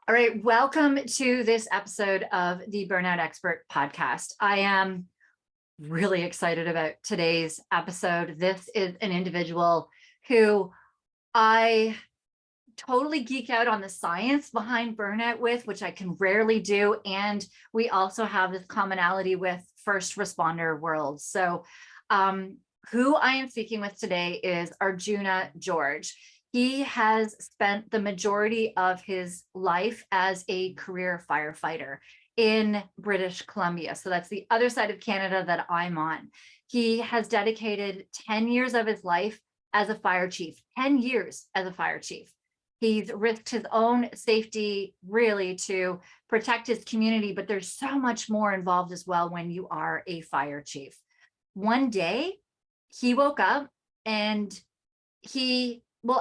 All right, welcome to this episode of the Burnout Expert Podcast. I am really excited about today's episode. This is an individual who I totally geek out on the science behind burnout with, which I can rarely do. And we also have this commonality with first responder world. So who I am speaking with today is Arjuna George. He has spent the majority of his life as a career firefighter in British Columbia. So that's the other side of Canada that I'm on. He has dedicated 10 years of his life as a fire chief, 10 years as a fire chief. He's risked his own safety really to protect his community, but there's so much more involved as well when you are a fire chief. One day he woke up and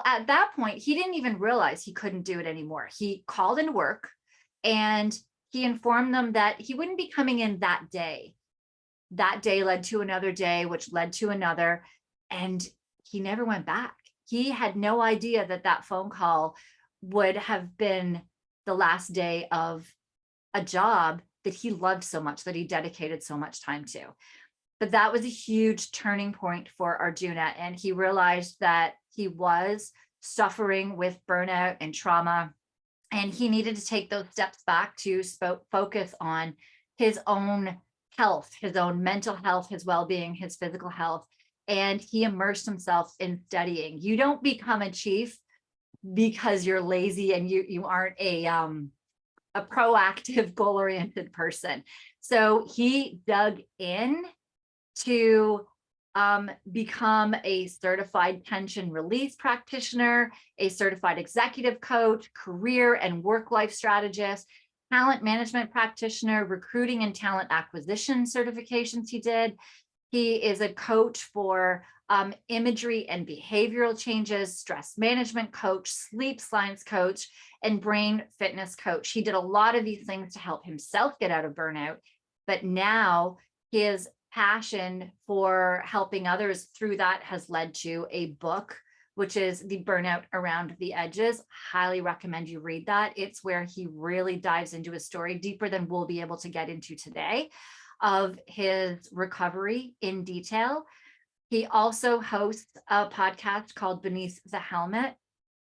at that point, he didn't even realize he couldn't do it anymore. He called into work and he informed them that he wouldn't be coming in that day. That day led to another day, which led to another, and he never went back. He had no idea that that phone call would have been the last day of a job that he loved so much, that he dedicated so much time to. But that was a huge turning point for Arjuna, and he realized that he was suffering with burnout and trauma, and he needed to take those steps back to focus on his own health, his own mental health, his well-being, his physical health, and he immersed himself in studying. You don't become a chief because you're lazy and you aren't a proactive, goal-oriented person. So he dug in to become a certified tension release practitioner, a certified executive coach, career and work-life strategist, talent management practitioner, recruiting and talent acquisition certifications he did. He is a coach for imagery and behavioral changes, stress management coach, sleep science coach, and brain fitness coach. He did a lot of these things to help himself get out of burnout, but now his passion for helping others through that has led to a book, which is The Burnout Around the Edges. Highly recommend you read that. It's where he really dives into his story deeper than we'll be able to get into today, of his recovery in detail. He also hosts a podcast called Beneath the Helmet,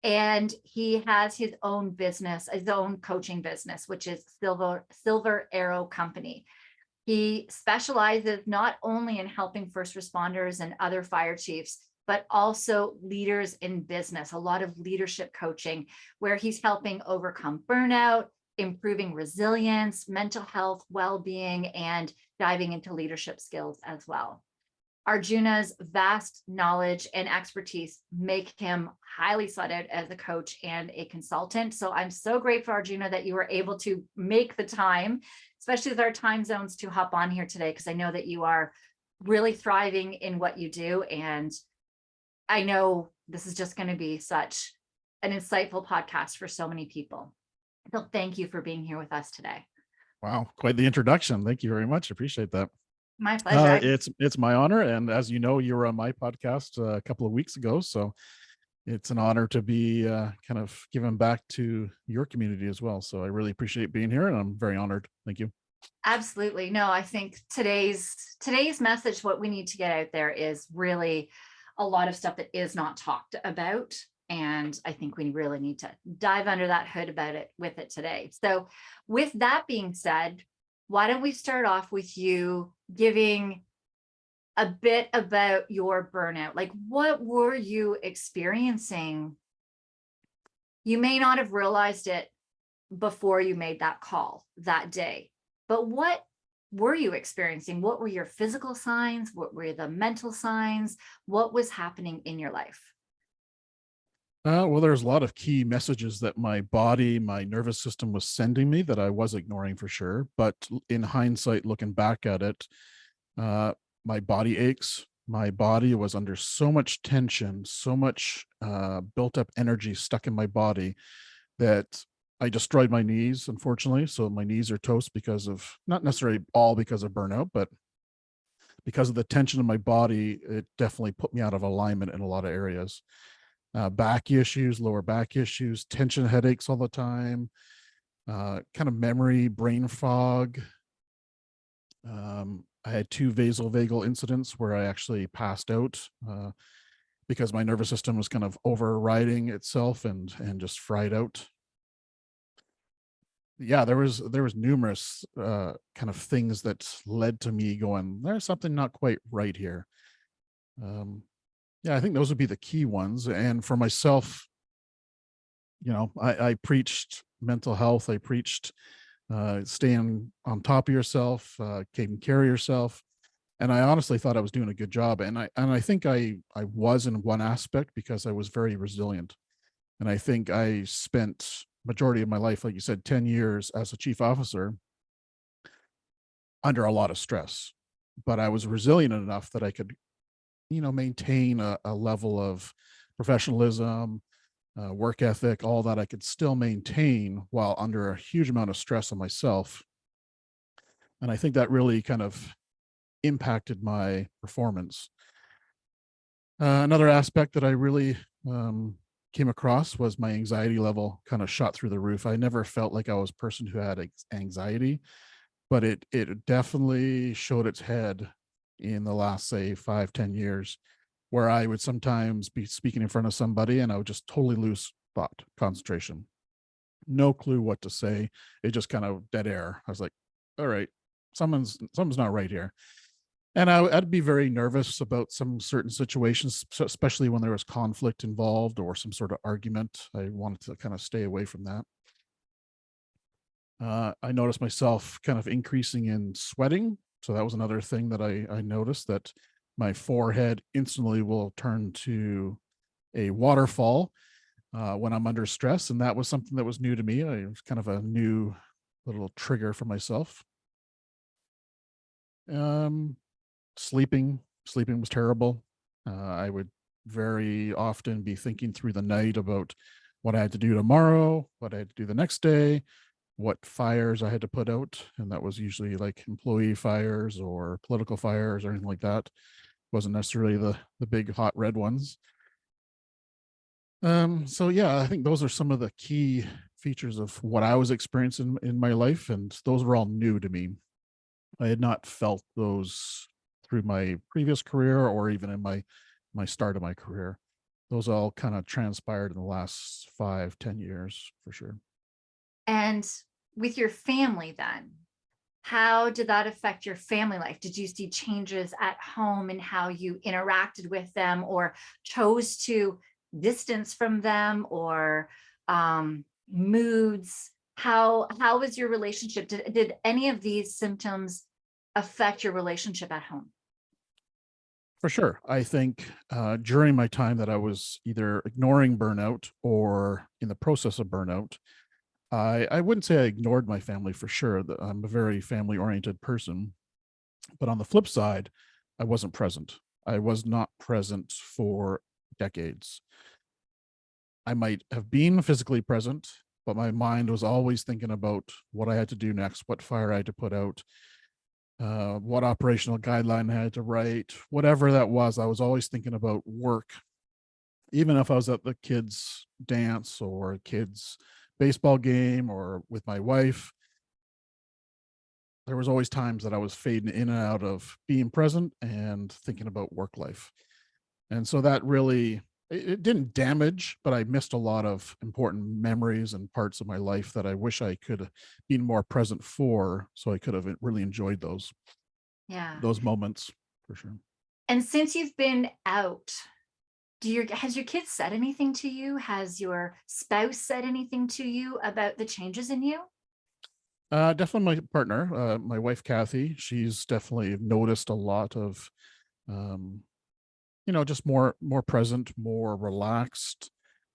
and he has his own business, his own coaching business, which is Silver Arrow Company. He specializes not only in helping first responders and other fire chiefs, but also leaders in business, a lot of leadership coaching, where he's helping overcome burnout, improving resilience, mental health, well-being, and diving into leadership skills as well. Arjuna's vast knowledge and expertise make him highly sought out as a coach and a consultant. So I'm so grateful, Arjuna, that you were able to make the time, especially with our time zones, to hop on here today, because I know that you are really thriving in what you do. And I know this is just going to be such an insightful podcast for so many people. So thank you for being here with us today. Wow, quite the introduction. Thank you very much. Appreciate that. My pleasure. It's my honor. And as you know, you were on my podcast a couple of weeks ago. So it's an honor to be kind of giving back to your community as well. So I really appreciate being here, and I'm very honored. Thank you. Absolutely. No, I think today's message, what we need to get out there is really a lot of stuff that is not talked about. And I think we really need to dive under that hood with it today. So with that being said, why don't we start off with you giving a bit about your burnout? Like, what were you experiencing? You may not have realized it before you made that call that day, but what were you experiencing? What were your physical signs? What were the mental signs? What was happening in your life? Well, there's a lot of key messages that my body, my nervous system was sending me that I was ignoring for sure. But in hindsight, looking back at it, my body aches. My body was under so much tension, so much built up energy stuck in my body that I destroyed my knees, unfortunately. So my knees are toast because of, not necessarily all because of burnout, but because of the tension in my body, it definitely put me out of alignment in a lot of areas. Back issues, lower back issues, tension headaches all the time, kind of memory, brain fog. I had 2 vasovagal incidents where I actually passed out because my nervous system was kind of overriding itself and just fried out. Yeah, there was numerous kind of things that led to me going, there's something not quite right here. Um, yeah, I think those would be the key ones. And for myself, I preached mental health. I preached staying on top of yourself, taking care of yourself. And I honestly thought I was doing a good job. And I think I was in one aspect because I was very resilient. And I think I spent majority of my life, like you said, 10 years as a chief officer under a lot of stress. But I was resilient enough that I could, maintain a level of professionalism, work ethic, all that I could still maintain while under a huge amount of stress on myself. And I think that really kind of impacted my performance. Another aspect that I really came across was my anxiety level kind of shot through the roof. I never felt like I was a person who had anxiety, but it definitely showed its head in the last, say, 5-10 years, where I would sometimes be speaking in front of somebody and I would just totally lose thought, concentration, no clue what to say. It just kind of dead air. I was like, all right, something's not right here. And I'd be very nervous about some certain situations, especially when there was conflict involved or some sort of argument. I wanted to kind of stay away from that. I noticed myself kind of increasing in sweating. So that was another thing that I noticed, that my forehead instantly will turn to a waterfall when I'm under stress. And that was something that was new to me. It was kind of a new little trigger for myself. Um, sleeping was terrible. I would very often be thinking through the night about what I had to do tomorrow, what I had to do the next day, what fires I had to put out. And that was usually like employee fires or political fires or anything like that. Wasn't necessarily the big hot red ones. So yeah, I think those are some of the key features of what I was experiencing in my life, and those were all new to me. I had not felt those through my previous career or even in my start of my career. Those all kind of transpired in the last 5-10 years for sure. And with your family then, how did that affect your family life? Did you see changes at home in how you interacted with them or chose to distance from them, or moods? How was your relationship? Did any of these symptoms affect your relationship at home? For sure. I think during my time that I was either ignoring burnout or in the process of burnout, I wouldn't say I ignored my family for sure. I'm a very family oriented person. But on the flip side, I wasn't present. I was not present for decades. I might have been physically present, but my mind was always thinking about what I had to do next, what fire I had to put out, what operational guideline I had to write, whatever that was. I was always thinking about work, even if I was at the kids' dance or kids' baseball game or with my wife. There was always times that I was fading in and out of being present and thinking about work life. And so that really, it didn't damage, but I missed a lot of important memories and parts of my life that I wish I could have been more present for, so I could have really enjoyed Yeah. those moments for sure. And since you've been out, has your kids said anything to you? Has your spouse said anything to you about the changes in you? Definitely my partner, my wife Kathy. She's definitely noticed a lot of, um, just more present, more relaxed,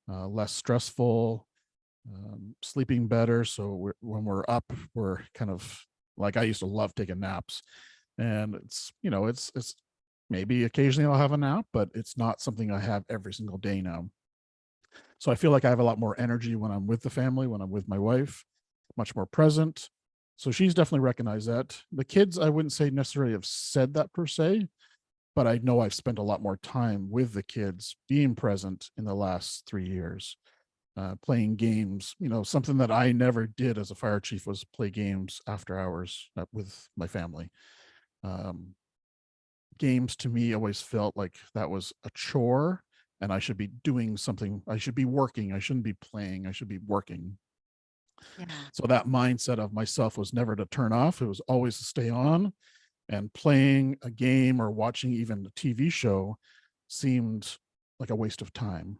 less stressful, sleeping better. So when we're up, we're kind of like, I used to love taking naps, and it's maybe occasionally I'll have a nap, but it's not something I have every single day now. So I feel like I have a lot more energy when I'm with the family, when I'm with my wife, much more present. So she's definitely recognized that. The kids, I wouldn't say necessarily have said that per se, but I know I've spent a lot more time with the kids being present in the last 3 years. playing games. Something that I never did as a fire chief was play games after hours with my family. Um, Games to me always felt like that was a chore, and I should be doing something. I should be working. I shouldn't be playing. I should be working. Yeah. So that mindset of myself was never to turn off. It was always to stay on, and playing a game or watching even a TV show seemed like a waste of time.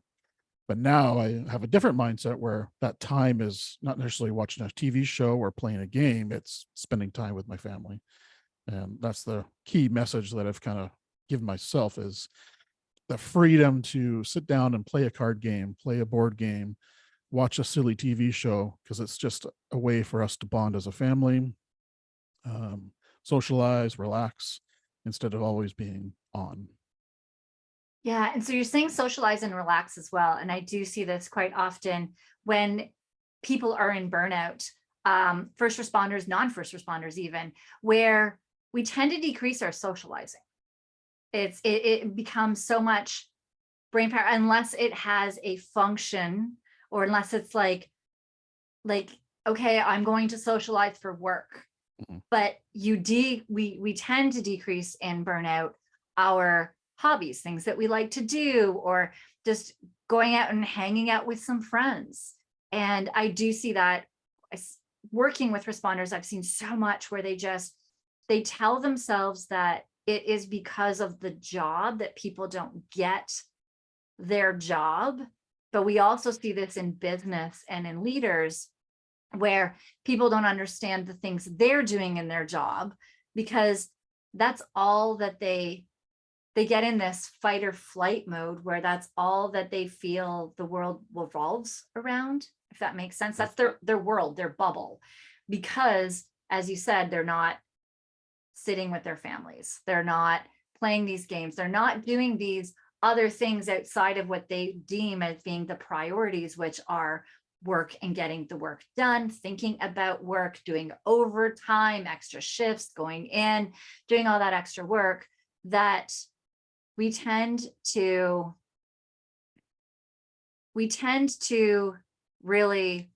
But now I have a different mindset where that time is not necessarily watching a TV show or playing a game, it's spending time with my family. And that's the key message that I've kind of given myself, is the freedom to sit down and play a card game, play a board game, watch a silly TV show, because it's just a way for us to bond as a family, um, socialize, relax, instead of always being on. Yeah. And so you're saying socialize and relax as well. And I do see this quite often when people are in burnout, first responders, non-first responders, even, where we tend to decrease our socializing. It becomes so much brain power unless it has a function, or unless it's like, okay, I'm going to socialize for work. Mhm. But we tend to decrease and burn out our hobbies, things that we like to do, or just going out and hanging out with some friends. And I do see that working with responders, I've seen so much where they tell themselves that it is because of the job that people don't get their job. But we also see this in business and in leaders, where people don't understand the things they're doing in their job, because that's all that they get in this fight or flight mode, where that's all that they feel the world revolves around, if that makes sense. That's their world, their bubble, because as you said, they're not sitting with their families, they're not playing these games, they're not doing these other things outside of what they deem as being the priorities, which are work and getting the work done, thinking about work, doing overtime, extra shifts, going in, doing all that extra work, that we tend to really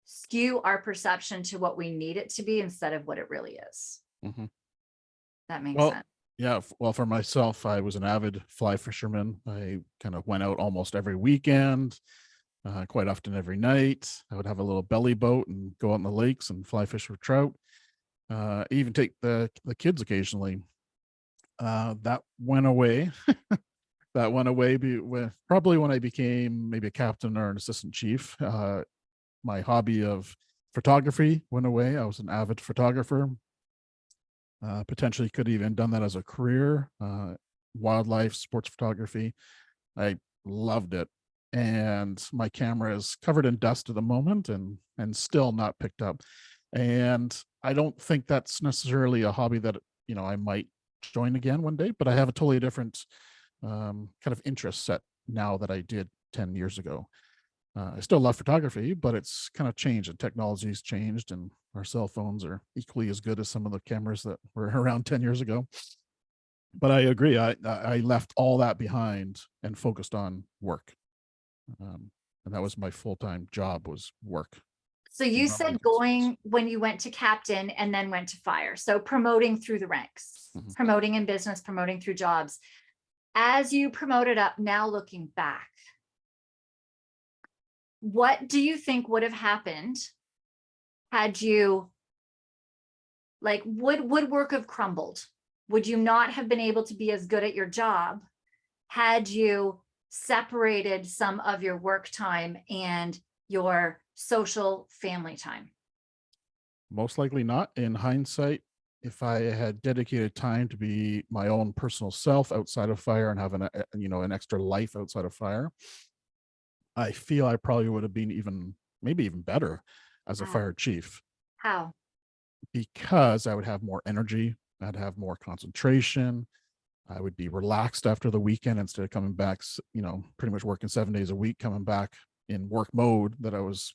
skew our perception to what we need it to be instead of what it really is. Mm-hmm. That makes Well, sense. yeah. Well, for myself, I was an avid fly fisherman. I kind of went out almost every weekend, quite often every night. I would have a little belly boat and go out in the lakes and fly fish for trout. Even take the kids occasionally. That went away. That went away probably when I became maybe a captain or an assistant chief. My hobby of photography went away. I was an avid photographer. Potentially could have even done that as a career. Wildlife, sports photography. I loved it. And my camera is covered in dust at the moment, and still not picked up. And I don't think that's necessarily a hobby that I might join again one day, but I have a totally different kind of interest set now that I did 10 years ago. I still love photography, but it's kind of changed, and technology's changed, and our cell phones are equally as good as some of the cameras that were around 10 years ago. But I agree. I left all that behind and focused on work. And that was my full-time job, was work. So you said when you went to captain and then went to fire, so promoting through the ranks, Mhm. promoting in business, promoting through jobs. As you promoted up, now looking back, what do you think would have happened had you, would work have crumbled? Would you not have been able to be as good at your job had you separated some of your work time and your social family time? Most likely not. In hindsight, if I had dedicated time to be my own personal self outside of fire and have an extra life outside of fire, I feel I probably would have been maybe even better as a Ah, fire chief, how? because I would have more energy. I'd have more concentration. I would be relaxed after the weekend instead of coming back, pretty much working 7 days a week, coming back in work mode that I was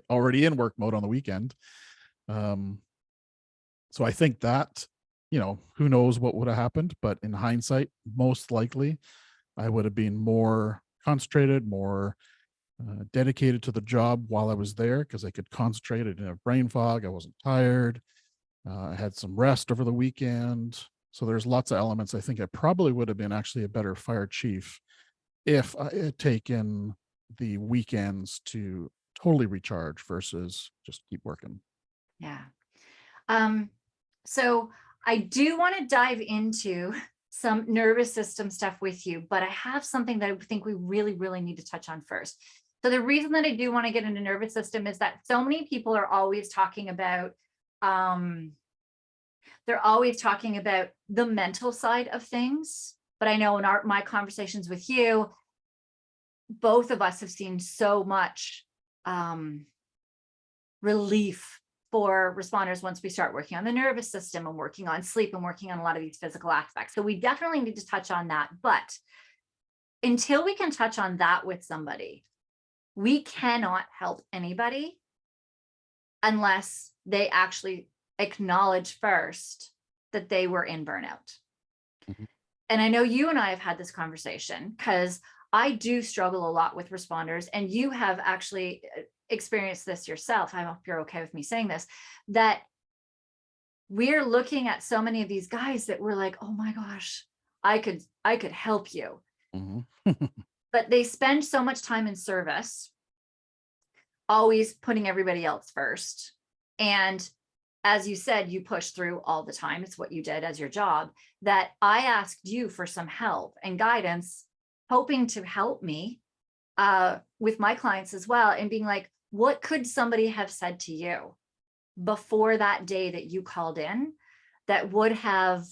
already in work mode on the weekend. Um, so I think that, who knows what would have happened, but in hindsight, most likely I would have been more concentrated, more dedicated to the job while I was there because I could concentrate. I didn't have brain fog. I wasn't tired. I had some rest over the weekend. So there's lots of elements. I think I probably would have been actually a better fire chief if I had taken the weekends to totally recharge versus just keep working. Yeah. So I do want to dive into some nervous system stuff with you, but I have something that I think we really, really need to touch on first. So the reason that I do want to get into nervous system is that so many people are always talking about, the mental side of things. But I know in my conversations with you, both of us have seen so much relief for responders once we start working on the nervous system and working on sleep and working on a lot of these physical aspects. So we definitely need to touch on that. But until we can touch on that with somebody, we cannot help anybody unless they actually acknowledge first that they were in burnout. Mhm. And I know you and I have had this conversation because I do struggle a lot with responders, and you have actually experienced this yourself. I hope you're okay with me saying this, that we're looking at so many of these guys that we're like, oh my gosh, I could help you. Mhm. But they spend so much time in service, always putting everybody else first. And as you said, you push through all the time. It's what you did as your job, that I asked you for some help and guidance, hoping to help me with my clients as well, and being like, what could somebody have said to you before that day that you called in that would have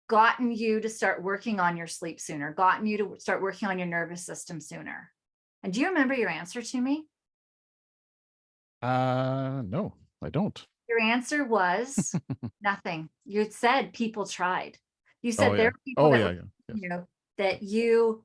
gotten you to start working on your sleep sooner, gotten you to start working on your nervous system sooner? And do you remember your answer to me? No, I don't. Your answer was nothing. You said people tried. You Oh said there yeah. were people Oh that yeah. were, Yeah. Yes. that you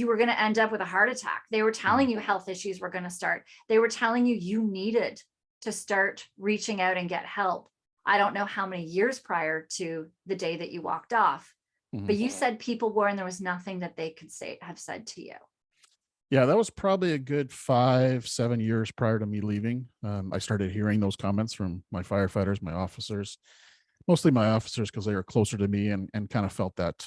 were going to end up with a heart attack. They were telling you health issues were going to start. They were telling you needed to start reaching out and get help. I don't know how many years prior to the day that you walked off, but you said people were, and there was nothing that they could have said to you. Yeah, that was probably a good 5-7 years prior to me leaving. I started hearing those comments from my firefighters, my officers, mostly my officers, because they were closer to me and kind of felt that,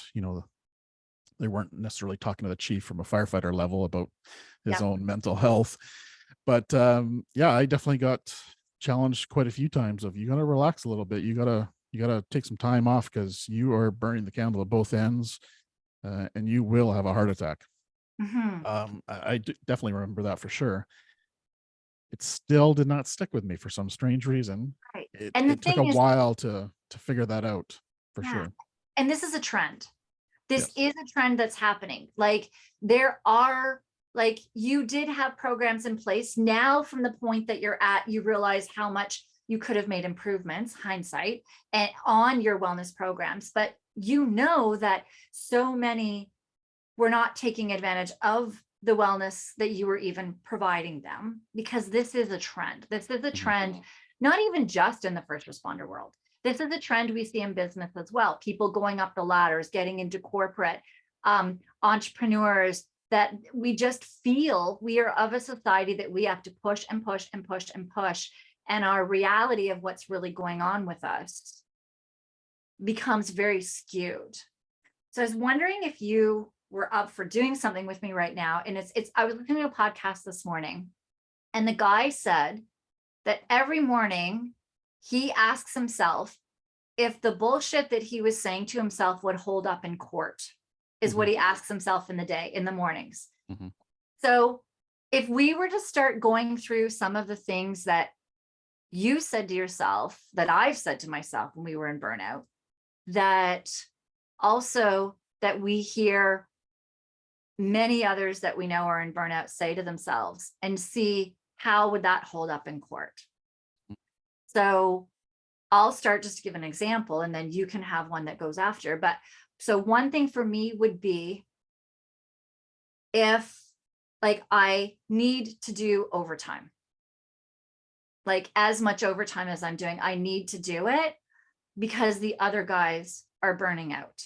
they weren't necessarily talking to the chief from a firefighter level about his own mental health. But yeah, I definitely got challenged quite a few times of, you got to relax a little bit. You got to take some time off because you are burning the candle at both ends, and you will have a heart attack. I definitely remember that for sure. It still did not stick with me for some strange reason. Right. It And the took a thing is, while to figure that out for sure. and this is a trend. This Yes. is a trend that's happening. Like there are, like you did have programs in place. Now from the point that you're at, you realize how much you could have made improvements, hindsight, and on your wellness programs. But you know that so many were not taking advantage of the wellness that you were even providing them, because this is a trend. This is a trend, not even just in the first responder world. This is a trend we see in business as well. People going up the ladders, getting into corporate, entrepreneurs, that we just feel we are of a society that we have to push and push and push and push. And our reality of what's really going on with us becomes very skewed. So I was wondering if you were up for doing something with me right now. And I was listening to a podcast this morning, and the guy said that every morning he asks himself if the bullshit that he was saying to himself would hold up in court, is what he asks himself in the mornings. So if we were to start going through some of the things that you said to yourself, that I've said to myself when we were in burnout, that also that we hear many others that we know are in burnout say to themselves, and see how would that hold up in court. So I'll start just to give an example, and then you can have one that goes after. But so one thing for me would be, if like I need to do overtime, like as much overtime as I'm doing, I need to do it because the other guys are burning out.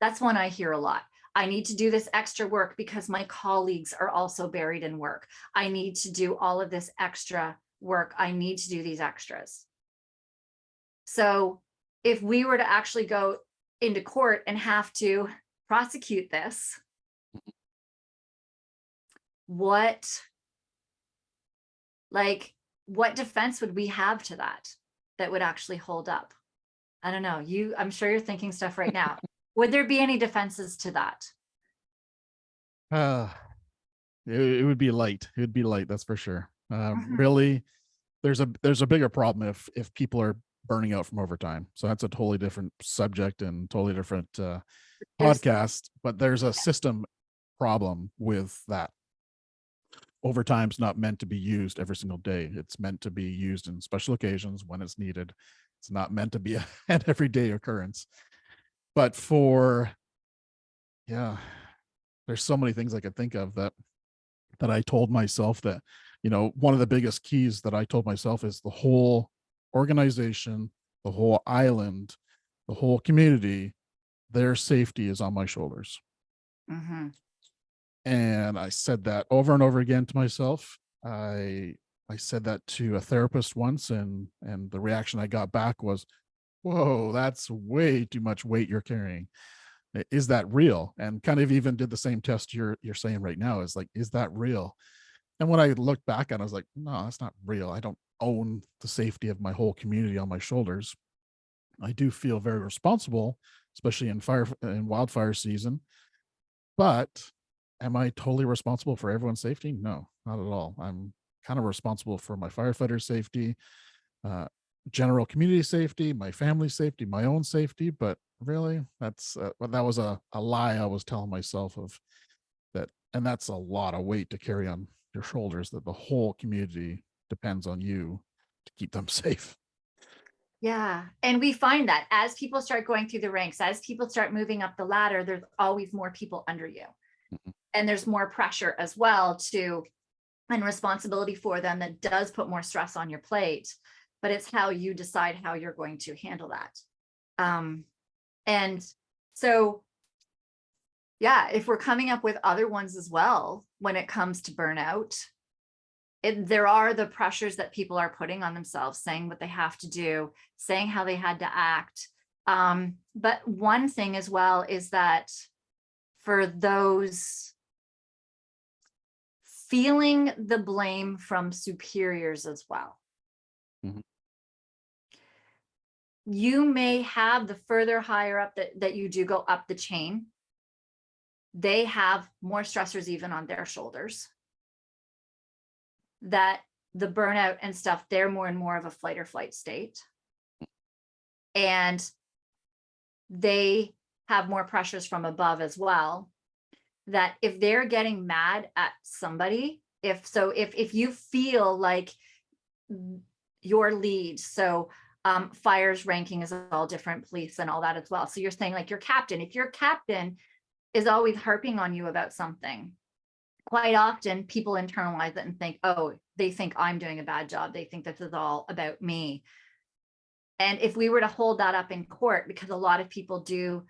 That's one I hear a lot. I need to do this extra work because my colleagues are also buried in work. I need to do all of this extra work. I need to do these extras. So if we were to actually go into court and have to prosecute this, what defense would we have to that would actually hold up? I don't know. I'm sure you're thinking stuff right now. Would there be any defenses to that? It would be light. It would be light, that's for sure. Mhm. Really, there's a bigger problem if people are burning out from overtime. So that's a totally different subject and totally different There's, podcast. But there's a system problem with that. Overtime's not meant to be used every single day. It's meant to be used in special occasions when it's needed. It's not meant to be an everyday occurrence. But there's so many things I could think of that I told myself that, one of the biggest keys that I told myself is the whole organization, the whole island, the whole community, their safety is on my shoulders. mm-hmm. And I said that over and over again to myself. I said that to a therapist once, and the reaction I got back was, whoa, that's way too much weight you're carrying. Is that real? And kind of even did the same test you're saying right now, is like, is that real? And when I looked back at it, I was like, no, that's not real. I don't own the safety of my whole community on my shoulders. I do feel very responsible, especially in wildfire season. But am I totally responsible for everyone's safety? No, not at all. I'm kind of responsible for my firefighter safety, uh, general community safety, my family safety, my own safety. But really, that was a lie I was telling myself of that. And that's a lot of weight to carry on your shoulders, that the whole community depends on you to keep them safe. Yeah. And we find that as people start going through the ranks, as people start moving up the ladder, there's always more people under you. Mhm. And there's more pressure as well and responsibility for them that does put more stress on your plate. But it's how you decide how you're going to handle that. And so, yeah, if we're coming up with other ones as well, when it comes to burnout, there are the pressures that people are putting on themselves, saying what they have to do, saying how they had to act. But one thing as well is that for those feeling the blame from superiors as well. Mhm. You may have the further higher up that you do go up the chain, they have more stressors even on their shoulders. That the burnout and stuff, they're more and more of a fight or flight state. And they have more pressures from above as well. That if they're getting mad at somebody, if you feel like your lead, fire's ranking is all different, police and all that as well. So you're saying like your captain, if your captain is always harping on you about something, quite often people internalize it and think, oh, they think I'm doing a bad job. They think this is all about me. And if we were to hold that up in court, because a lot of people do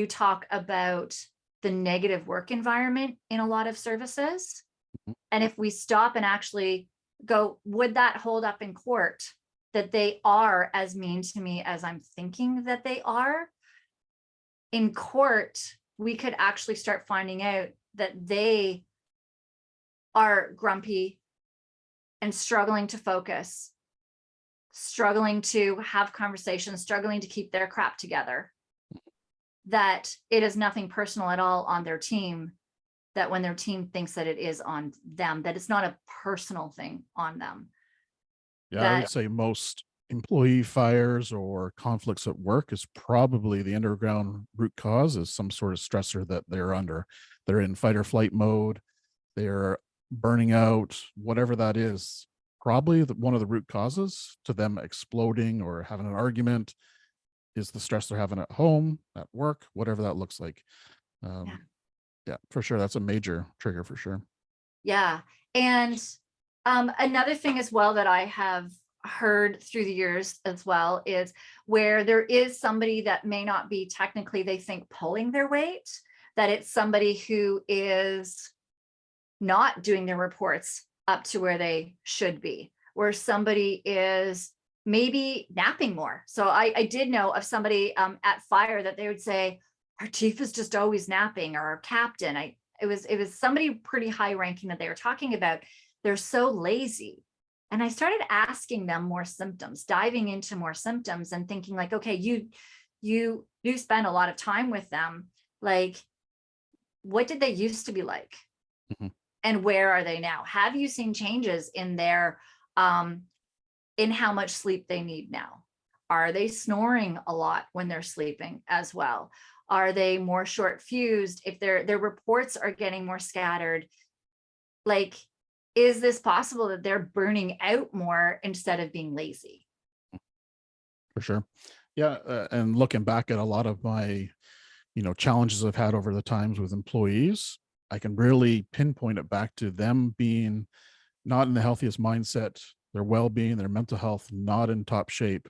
talk about the negative work environment in a lot of services. Mhm. And if we stop and actually go, would that hold up in court that they are as mean to me as I'm thinking that they are? In court, we could actually start finding out that they are grumpy and struggling to focus, struggling to have conversations, struggling to keep their crap together. That it is nothing personal at all on their team, that when their team thinks that it is on them, that it's not a personal thing on them. Yeah, I would say most employee fires or conflicts at work is probably the underground root cause is some sort of stressor that they're under. They're in fight or flight mode. They're burning out, whatever that is. Probably one of the root causes to them exploding or having an argument is the stress they're having at home, at work, whatever that looks like. Yeah. Yeah, for sure. That's a major trigger for sure. Yeah. And another thing as well that I have heard through the years as well is where there is somebody that may not be technically, they think, pulling their weight, that it's somebody who is not doing their reports up to where they should be, where somebody is maybe napping more. So I did know of somebody at Fire that they would say, our chief is just always napping, or our captain. It was somebody pretty high ranking that they were talking about. They're so lazy. And I started asking them more symptoms, diving into more symptoms and thinking like, okay, you spend a lot of time with them. Like, what did they used to be like? Mm-hmm. And where are they now? Have you seen changes in their in how much sleep they need now? Are they snoring a lot when they're sleeping as well? Are they more short fused? If their reports are getting more scattered, like, is this possible that they're burning out more instead of being lazy? For sure. Yeah. And looking back at a lot of my, challenges I've had over the times with employees, I can really pinpoint it back to them being not in the healthiest mindset, their well-being, their mental health, not in top shape,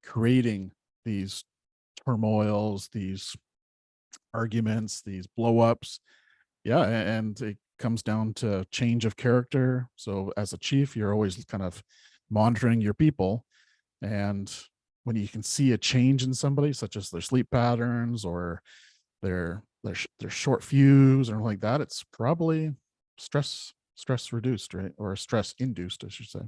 creating these turmoils, these arguments, these blow-ups. Yeah. And it comes down to change of character. So as a chief, you're always kind of monitoring your people. And when you can see a change in somebody, such as their sleep patterns or their short fuse or like that, it's probably stress reduced, right? Or stress induced, I should say.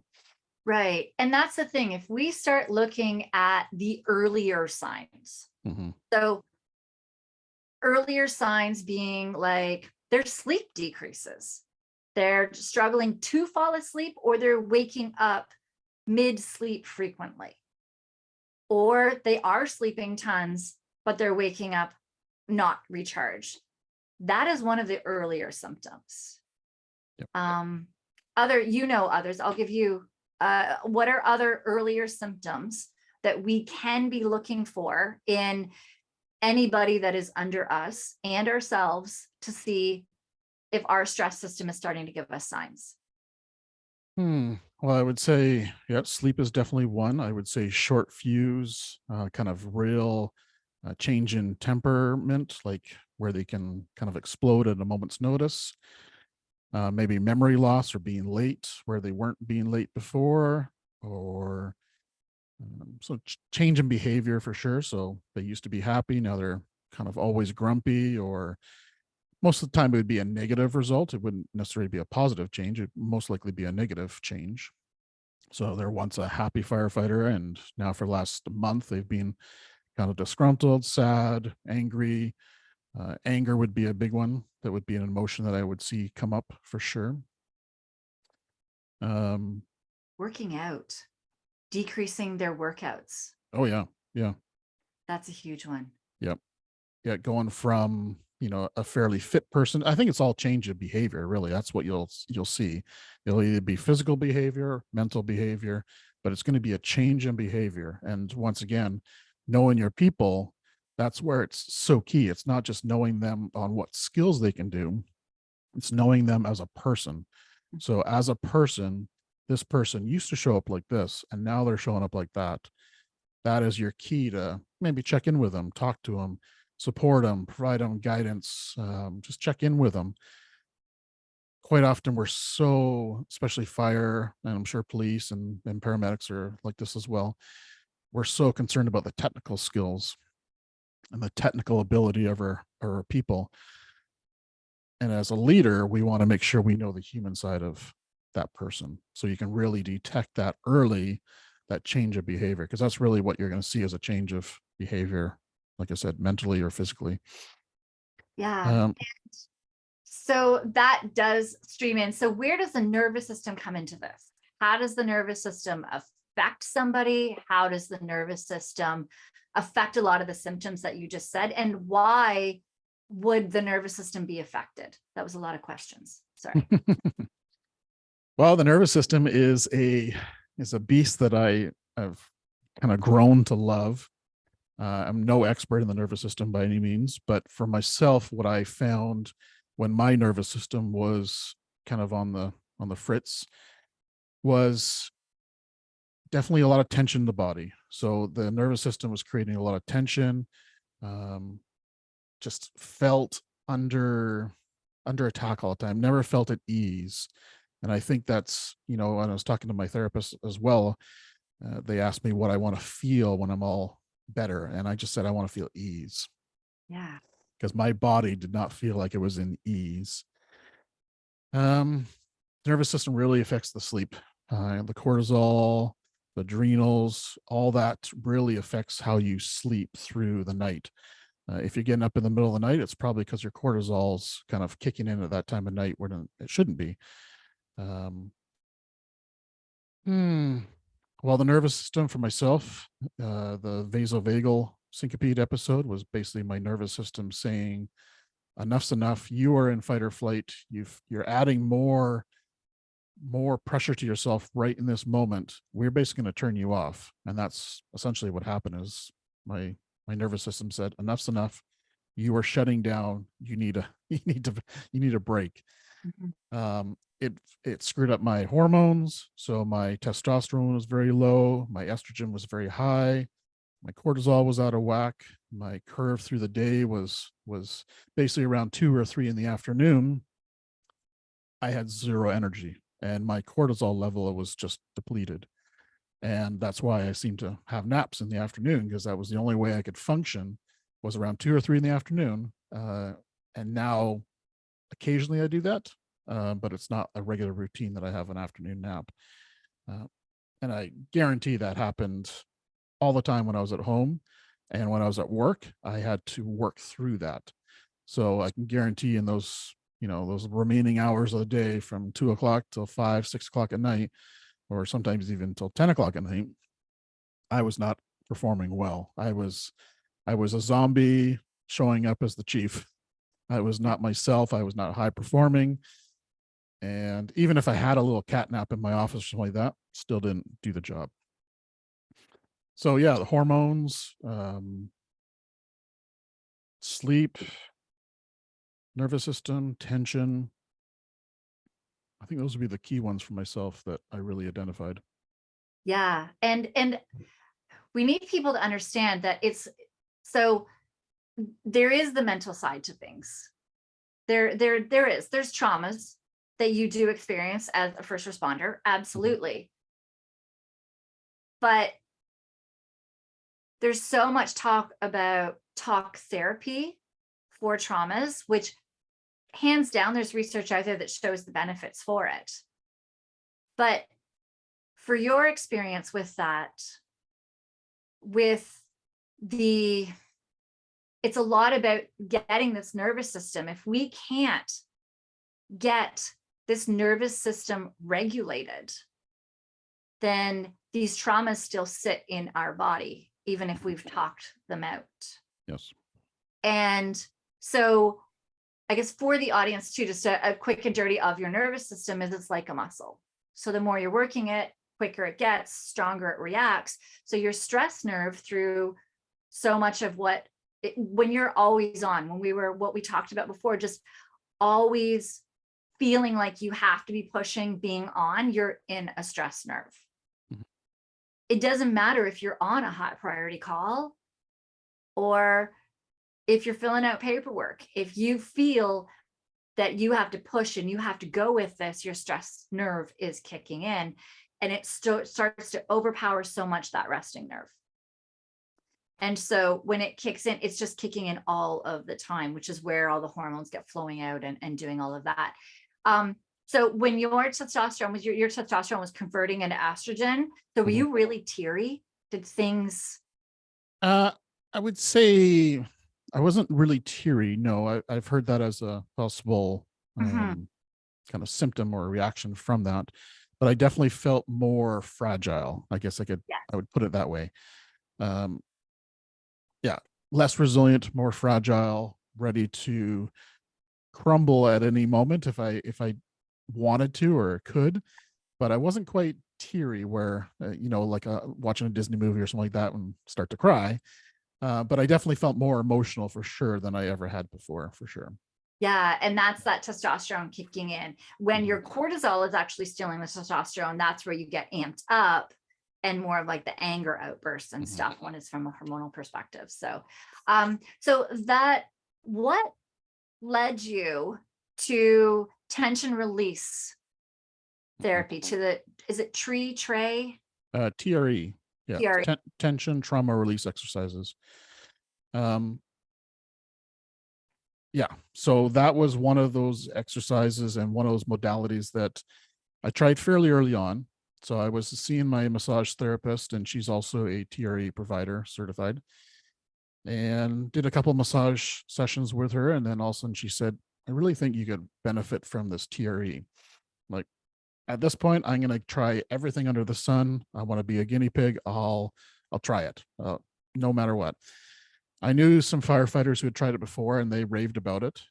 Right. And that's the thing. If we start looking at the earlier signs, Mm-hmm. so earlier signs being like their sleep decreases, they're struggling to fall asleep, or they're waking up mid-sleep frequently, or they are sleeping tons, but they're waking up not recharged. That is one of the earlier symptoms. Yep. Others, I'll give you, what are other earlier symptoms that we can be looking for in anybody that is under us and ourselves to see if our stress system is starting to give us signs? Well, I would say, yeah, sleep is definitely one. I would say short fuse, kind of real change in temperament, like where they can kind of explode at a moment's notice. Maybe memory loss or being late where they weren't being late before, or change in behavior for sure. So they used to be happy, now they're kind of always grumpy, or most of the time it would be a negative result. It wouldn't necessarily be a positive change. It'd most likely be a negative change. So they're once a happy firefighter, and now for the last month they've been kind of disgruntled, sad, angry. Anger would be a big one. That would be an emotion that I would see come up for sure. Working out, decreasing their workouts. Oh yeah, yeah, That's a huge one. yep, yeah. Going from a fairly fit person, I think it's all change of behavior. Really, that's what you'll see. It'll either be physical behavior, mental behavior, but it's going to be a change in behavior. And once again, knowing your people, that's where it's so key. It's not just knowing them on what skills they can do, it's knowing them as a person. So as a person, this person used to show up like this, and now they're showing up like that. That is your key to maybe check in with them, talk to them, support them, provide them guidance, just check in with them. Quite often we're so, especially fire, and I'm sure police and paramedics are like this as well. We're so concerned about the technical skills and the technical ability of our people. And as a leader, we want to make sure we know the human side of that person. So you can really detect that early, that change of behavior, because that's really what you're going to see as a change of behavior, like I said, mentally or physically. Yeah. So that does stream in. So where does the nervous system come into this? How does the nervous system affect somebody? How does the nervous system affect a lot of the symptoms that you just said? And why would the nervous system be affected? That was a lot of questions. Sorry. Well, the nervous system is a beast that I have kind of grown to love. I'm no expert in the nervous system by any means, but for myself, what I found when my nervous system was kind of on the fritz was definitely a lot of tension in the body. So the nervous system was creating a lot of tension, just felt under attack all the time, never felt at ease. And I think that's, when I was talking to my therapist as well, they asked me what I want to feel when I'm all better. And I just said, I want to feel ease, Yeah. because my body did not feel like it was in ease. The nervous system really affects the sleep. The cortisol, the adrenals, all that really affects how you sleep through the night. If you're getting up in the middle of the night, it's probably because your cortisol's kind of kicking in at that time of night when it shouldn't be. Well, the nervous system for myself, the vasovagal syncopete episode was basically my nervous system saying, enough's enough. You are in fight or flight. You're adding more pressure to yourself right in this moment. We're basically going to turn you off. And that's essentially what happened. Is my nervous system said, enough's enough. You are shutting down. You need a break. Mm-hmm. It screwed up my hormones. So my testosterone was very low. My estrogen was very high. My cortisol was out of whack. My curve through the day was basically around 2 or 3 in the afternoon. I had zero energy, and my cortisol level was just depleted. And that's why I seemed to have naps in the afternoon, because that was the only way I could function, was around 2 or 3 in the afternoon. And now occasionally I do that, but it's not a regular routine that I have an afternoon nap. And I guarantee that happened all the time when I was at home, and when I was at work, I had to work through that. So I can guarantee in those, those remaining hours of the day from 2 o'clock till 5, 6 o'clock at night, or sometimes even till 10 o'clock at night, I was not performing well. I was a zombie showing up as the chief. I was not myself. I was not high performing. And even if I had a little cat nap in my office or something like that, still didn't do the job. So yeah, the hormones, sleep, nervous system, tension. I think those would be the key ones for myself that I really identified. Yeah. And we need people to understand that there is the mental side to things. There's traumas that you do experience as a first responder. Absolutely. But there's so much talk about talk therapy for traumas, which hands down, there's research out there that shows the benefits for it. But for your experience with that, it's a lot about getting this nervous system. If we can't get this nervous system regulated, then these traumas still sit in our body, even if we've talked them out. Yes. And so I guess for the audience too, just a quick and dirty of your nervous system is it's like a muscle. So the more you're working it, quicker it gets, stronger it reacts. So your stress nerve, through so much of when you're always on, what we talked about before, just always feeling like you have to be pushing, being on, you're in a stress nerve. Mm-hmm. It doesn't matter if you're on a high priority call or if you're filling out paperwork. If you feel that you have to push and you have to go with this, your stress nerve is kicking in, and it starts to overpower so much that resting nerve. And so when it kicks in, it's just kicking in all of the time, which is where all the hormones get flowing out and doing all of that. So when your testosterone was your testosterone was converting into estrogen, so were you really teary? Did things? I would say I wasn't really teary. No, I've heard that as a possible kind of symptom or reaction from that, but I definitely felt more fragile. I guess I would put it that way. Yeah, less resilient, more fragile, ready to crumble at any moment if I wanted to or could. But I wasn't quite teary where like watching a Disney movie or something like that and start to cry. But I definitely felt more emotional for sure than I ever had before, for sure. Yeah, and that's that testosterone kicking in. When your cortisol is actually stealing the testosterone, that's where you get amped up and more of like the anger outbursts and stuff when it's from a hormonal perspective. So, what led you to tension release therapy, is it TRE? TRE. Yeah. TRE. Tension trauma release exercises. Yeah. So that was one of those exercises and one of those modalities that I tried fairly early on. So I was seeing my massage therapist, and she's also a TRE provider certified, and did a couple of massage sessions with her. And then all of a sudden she said, I really think you could benefit from this TRE. Like, at this point, I'm going to try everything under the sun. I want to be a guinea pig. I'll try it, no matter what. I knew some firefighters who had tried it before, and they raved about it.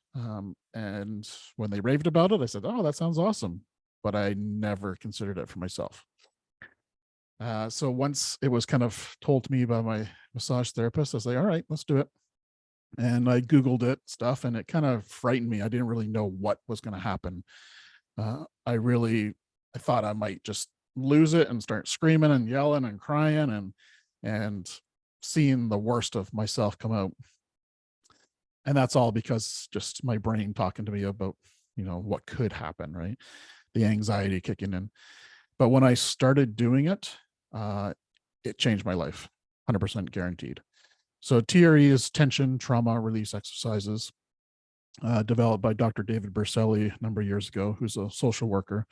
And when they raved about it, I said, oh, that sounds awesome. But I never considered it for myself. So once it was kind of told to me by my massage therapist, I was like, all right, let's do it. And I Googled it stuff, and it kind of frightened me. I didn't really know what was going to happen. I thought I might just lose it and start screaming and yelling and crying and seeing the worst of myself come out. And that's all because just my brain talking to me about, what could happen, right? The anxiety kicking in. But when I started doing it, it changed my life, 100% guaranteed. So TRE is tension trauma release exercises, developed by Dr. David Berselli a number of years ago, who's a social worker,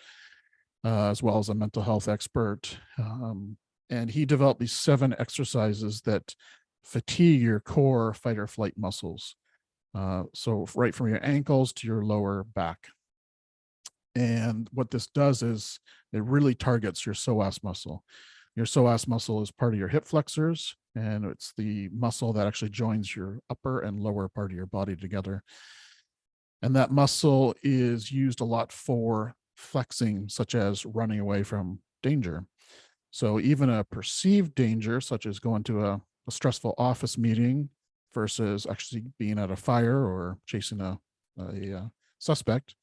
as well as a mental health expert. And he developed these 7 exercises that fatigue your core fight or flight muscles. So right from your ankles to your lower back. And what this does is it really targets your psoas muscle. Your psoas muscle is part of your hip flexors, and it's the muscle that actually joins your upper and lower part of your body together. And that muscle is used a lot for flexing, such as running away from danger. So even a perceived danger, such as going to a stressful office meeting versus actually being at a fire or chasing a suspect,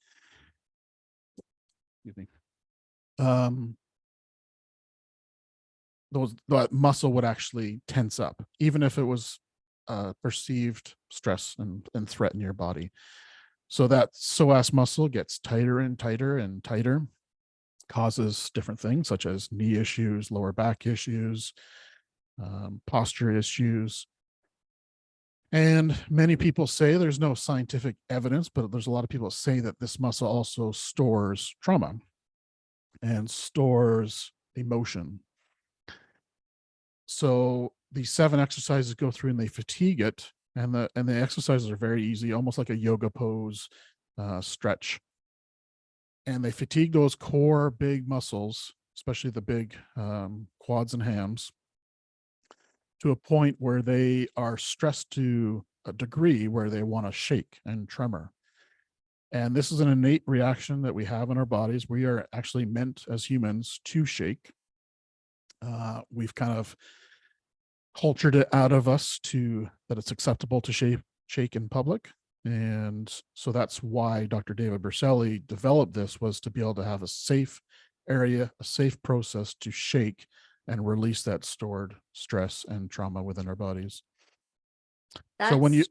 that muscle would actually tense up, even if it was perceived stress and threat in your body. So that psoas muscle gets tighter and tighter and tighter, causes different things such as knee issues, lower back issues, posture issues. And many people say, there's no scientific evidence, but there's a lot of people say that this muscle also stores trauma and stores emotion. So these 7 exercises go through and they fatigue it. And the exercises are very easy, almost like a yoga pose, stretch. And they fatigue those core big muscles, especially the big quads and hams, to a point where they are stressed to a degree where they want to shake and tremor. And this is an innate reaction that we have in our bodies. We are actually meant as humans to shake. We've kind of cultured it out of us that it's acceptable to shake in public. And so that's why Dr. David Berselli developed this, was to be able to have a safe area, a safe process to shake and release that stored stress and trauma within our bodies. So when you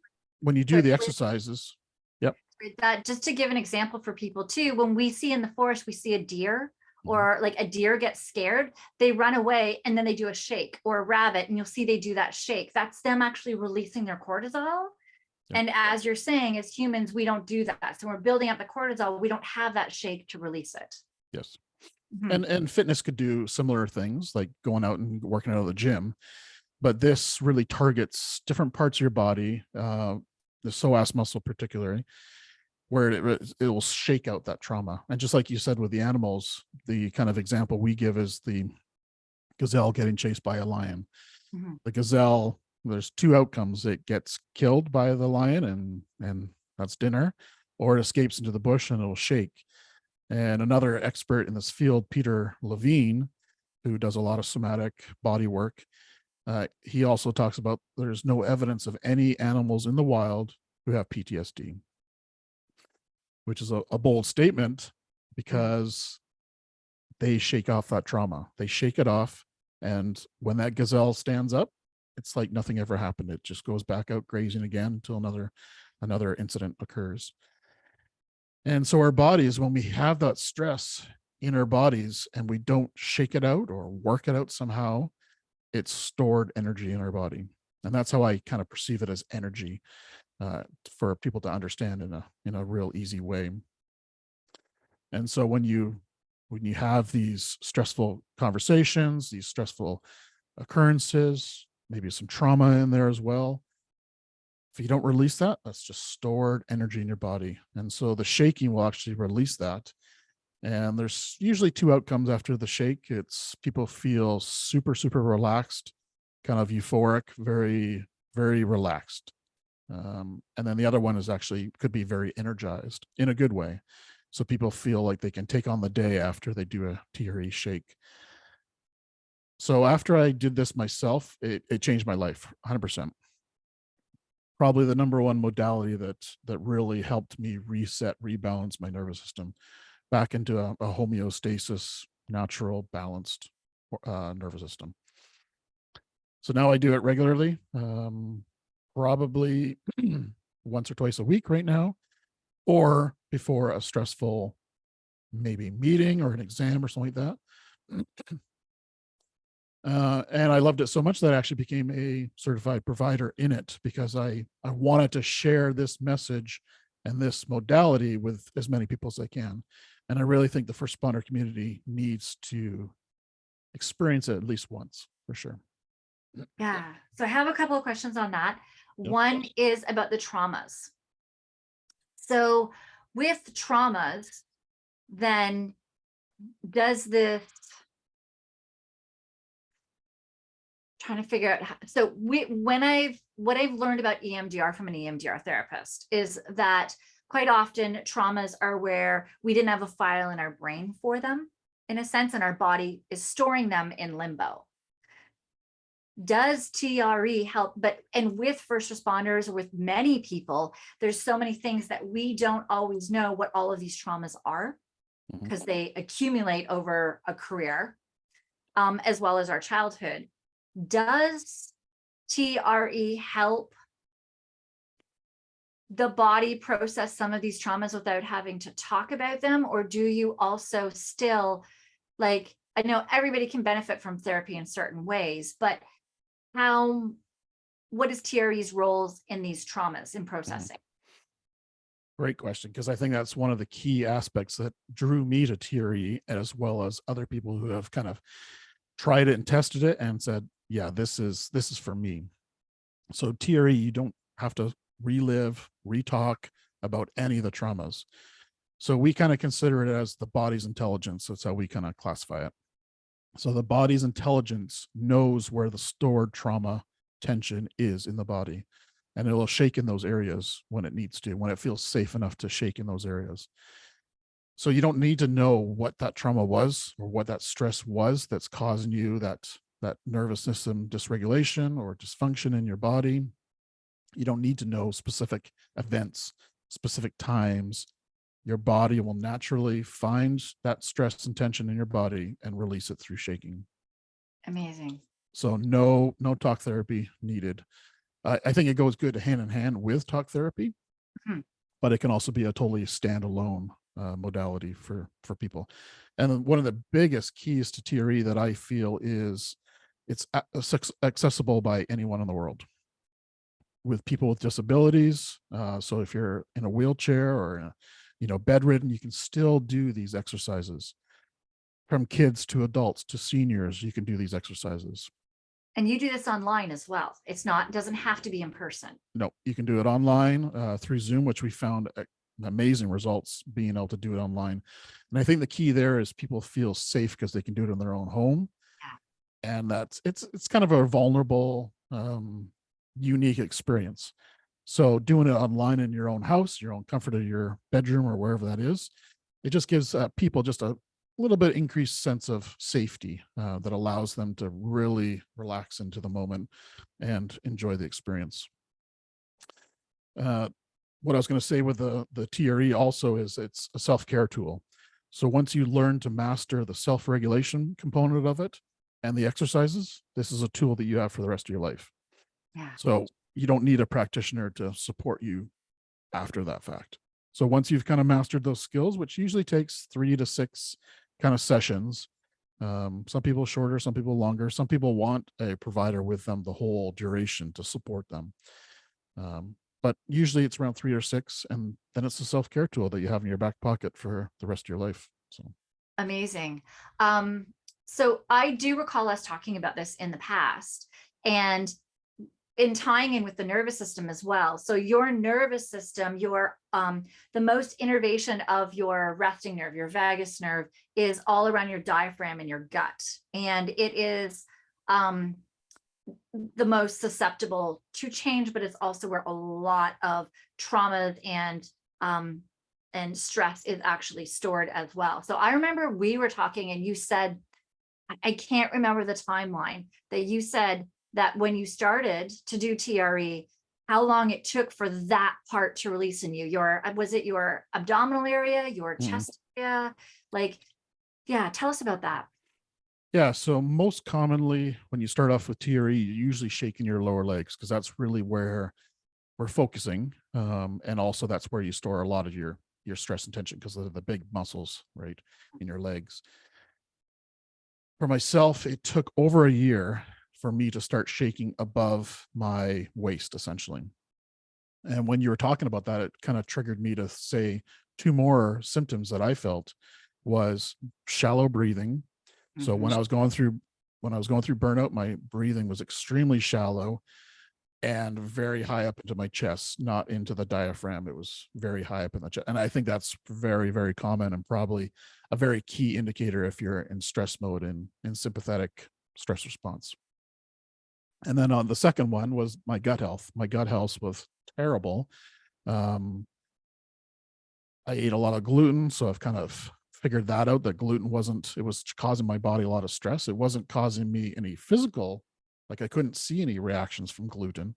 do the exercises, yep. That, just to give an example for people too, when we see in the forest, we see a deer, or like a deer gets scared, they run away and then they do a shake, or a rabbit, and you'll see they do that shake. That's them actually releasing their cortisol. Yeah. And as you're saying, as humans, we don't do that. So we're building up the cortisol. We don't have that shake to release it. Yes. Mm-hmm. And fitness could do similar things, like going out and working out of the gym. But this really targets different parts of your body, the psoas muscle particularly, where it will shake out that trauma. And just like you said with the animals, the kind of example we give is the gazelle getting chased by a lion. Mm-hmm. The gazelle, there's 2 outcomes. It gets killed by the lion and that's dinner, or it escapes into the bush and it'll shake. And another expert in this field, Peter Levine, who does a lot of somatic body work, he also talks about there's no evidence of any animals in the wild who have PTSD, which is a bold statement, because they shake off that trauma. They shake it off. And when that gazelle stands up, it's like nothing ever happened. It just goes back out grazing again until another another incident occurs. And so our bodies, when we have that stress in our bodies and we don't shake it out or work it out somehow, it's stored energy in our body. And that's how I kind of perceive it, as energy, for people to understand in a real easy way. And so when you have these stressful conversations, these stressful occurrences, maybe some trauma in there as well, if you don't release that, that's just stored energy in your body. And so the shaking will actually release that. And there's usually two outcomes after the shake. It's people feel super, super relaxed, kind of euphoric, very, very relaxed. And then the other one is actually could be very energized in a good way. So people feel like they can take on the day after they do a TRE shake. So after I did this myself, it changed my life 100%. Probably the number one modality that really helped me reset, rebalance my nervous system back into a homeostasis, natural, balanced nervous system. So now I do it regularly, probably once or twice a week right now, or before a stressful maybe meeting or an exam or something like that. And I loved it so much that I actually became a certified provider in it, because I wanted to share this message and this modality with as many people as I can. And I really think the first responder community needs to experience it at least once, for sure. Yeah. So I have a couple of questions on that. Yep. One is about the traumas. So with traumas, then does this, trying to figure out how, so what I've learned about EMDR from an EMDR therapist is that quite often traumas are where we didn't have a file in our brain for them, in a sense, and our body is storing them in limbo. Does TRE help? And with first responders, or with many people, there's so many things that we don't always know what all of these traumas are, because they accumulate over a career, as well as our childhood. Does TRE help the body process some of these traumas without having to talk about them? Or do you also still, like, I know everybody can benefit from therapy in certain ways, but what is TRE's roles in these traumas in processing? Great question, because I think that's one of the key aspects that drew me to TRE, as well as other people who have kind of tried it and tested it and said, yeah, this is for me. So TRE, you don't have to relive, retalk about any of the traumas. So we kind of consider it as the body's intelligence. That's how we kind of classify it. So the body's intelligence knows where the stored trauma tension is in the body, and it will shake in those areas when it needs to, when it feels safe enough to shake in those areas. So you don't need to know what that trauma was or what that stress was that's causing you that nervous system dysregulation or dysfunction in your body. You don't need to know specific events, specific times. Your body will naturally find that stress and tension in your body and release it through shaking. Amazing. So no talk therapy needed. I think it goes good hand in hand with talk therapy, but it can also be a totally standalone modality for people. And one of the biggest keys to TRE that I feel is it's accessible by anyone in the world, with people with disabilities. So if you're in a wheelchair or bedridden, you can still do these exercises. From kids to adults to seniors, you can do these exercises. And you do this online as well. Doesn't have to be in person. No, you can do it online through Zoom, which we found amazing results being able to do it online. And I think the key there is people feel safe because they can do it in their own home. Yeah. And it's kind of a vulnerable, unique experience. So doing it online in your own house, your own comfort of your bedroom or wherever that is, it just gives people just a little bit increased sense of safety that allows them to really relax into the moment and enjoy the experience. What I was going to say with the TRE also is it's a self-care tool. So once you learn to master the self-regulation component of it and the exercises, this is a tool that you have for the rest of your life. Yeah. So you don't need a practitioner to support you after that fact. So once you've kind of mastered those skills, which usually takes 3 to 6 kind of sessions, some people shorter, some people longer, some people want a provider with them the whole duration to support them. But usually it's around 3 or 6, and then it's a self-care tool that you have in your back pocket for the rest of your life. So Amazing. So I do recall us talking about this in the past, and in tying in with the nervous system as well. So your nervous system, your the most innervation of your resting nerve, your vagus nerve, is all around your diaphragm and your gut. And it is the most susceptible to change, but it's also where a lot of trauma and stress is actually stored as well. So I remember we were talking and you said, I can't remember the timeline, that you said that when you started to do TRE, how long it took for that part to release in you. Was it your abdominal area, your chest area? Like, yeah, tell us about that. yeah, so most commonly when you start off with TRE, you're usually shaking your lower legs because that's really where we're focusing. And also that's where you store a lot of your stress and tension because of the big muscles, right, in your legs. For myself, it took over a year for me to start shaking above my waist, essentially. And when you were talking about that, it kind of triggered me to say 2 more symptoms that I felt was shallow breathing. So when I was going through burnout, my breathing was extremely shallow and very high up into my chest, not into the diaphragm. It was very high up in the chest. And I think that's very, very common and probably a very key indicator if you're in stress mode and in sympathetic stress response. And then on the second one was my gut health. My gut health was terrible. I ate a lot of gluten, so I've kind of figured that out, that gluten it was causing my body a lot of stress. It wasn't causing me any physical, like I couldn't see any reactions from gluten,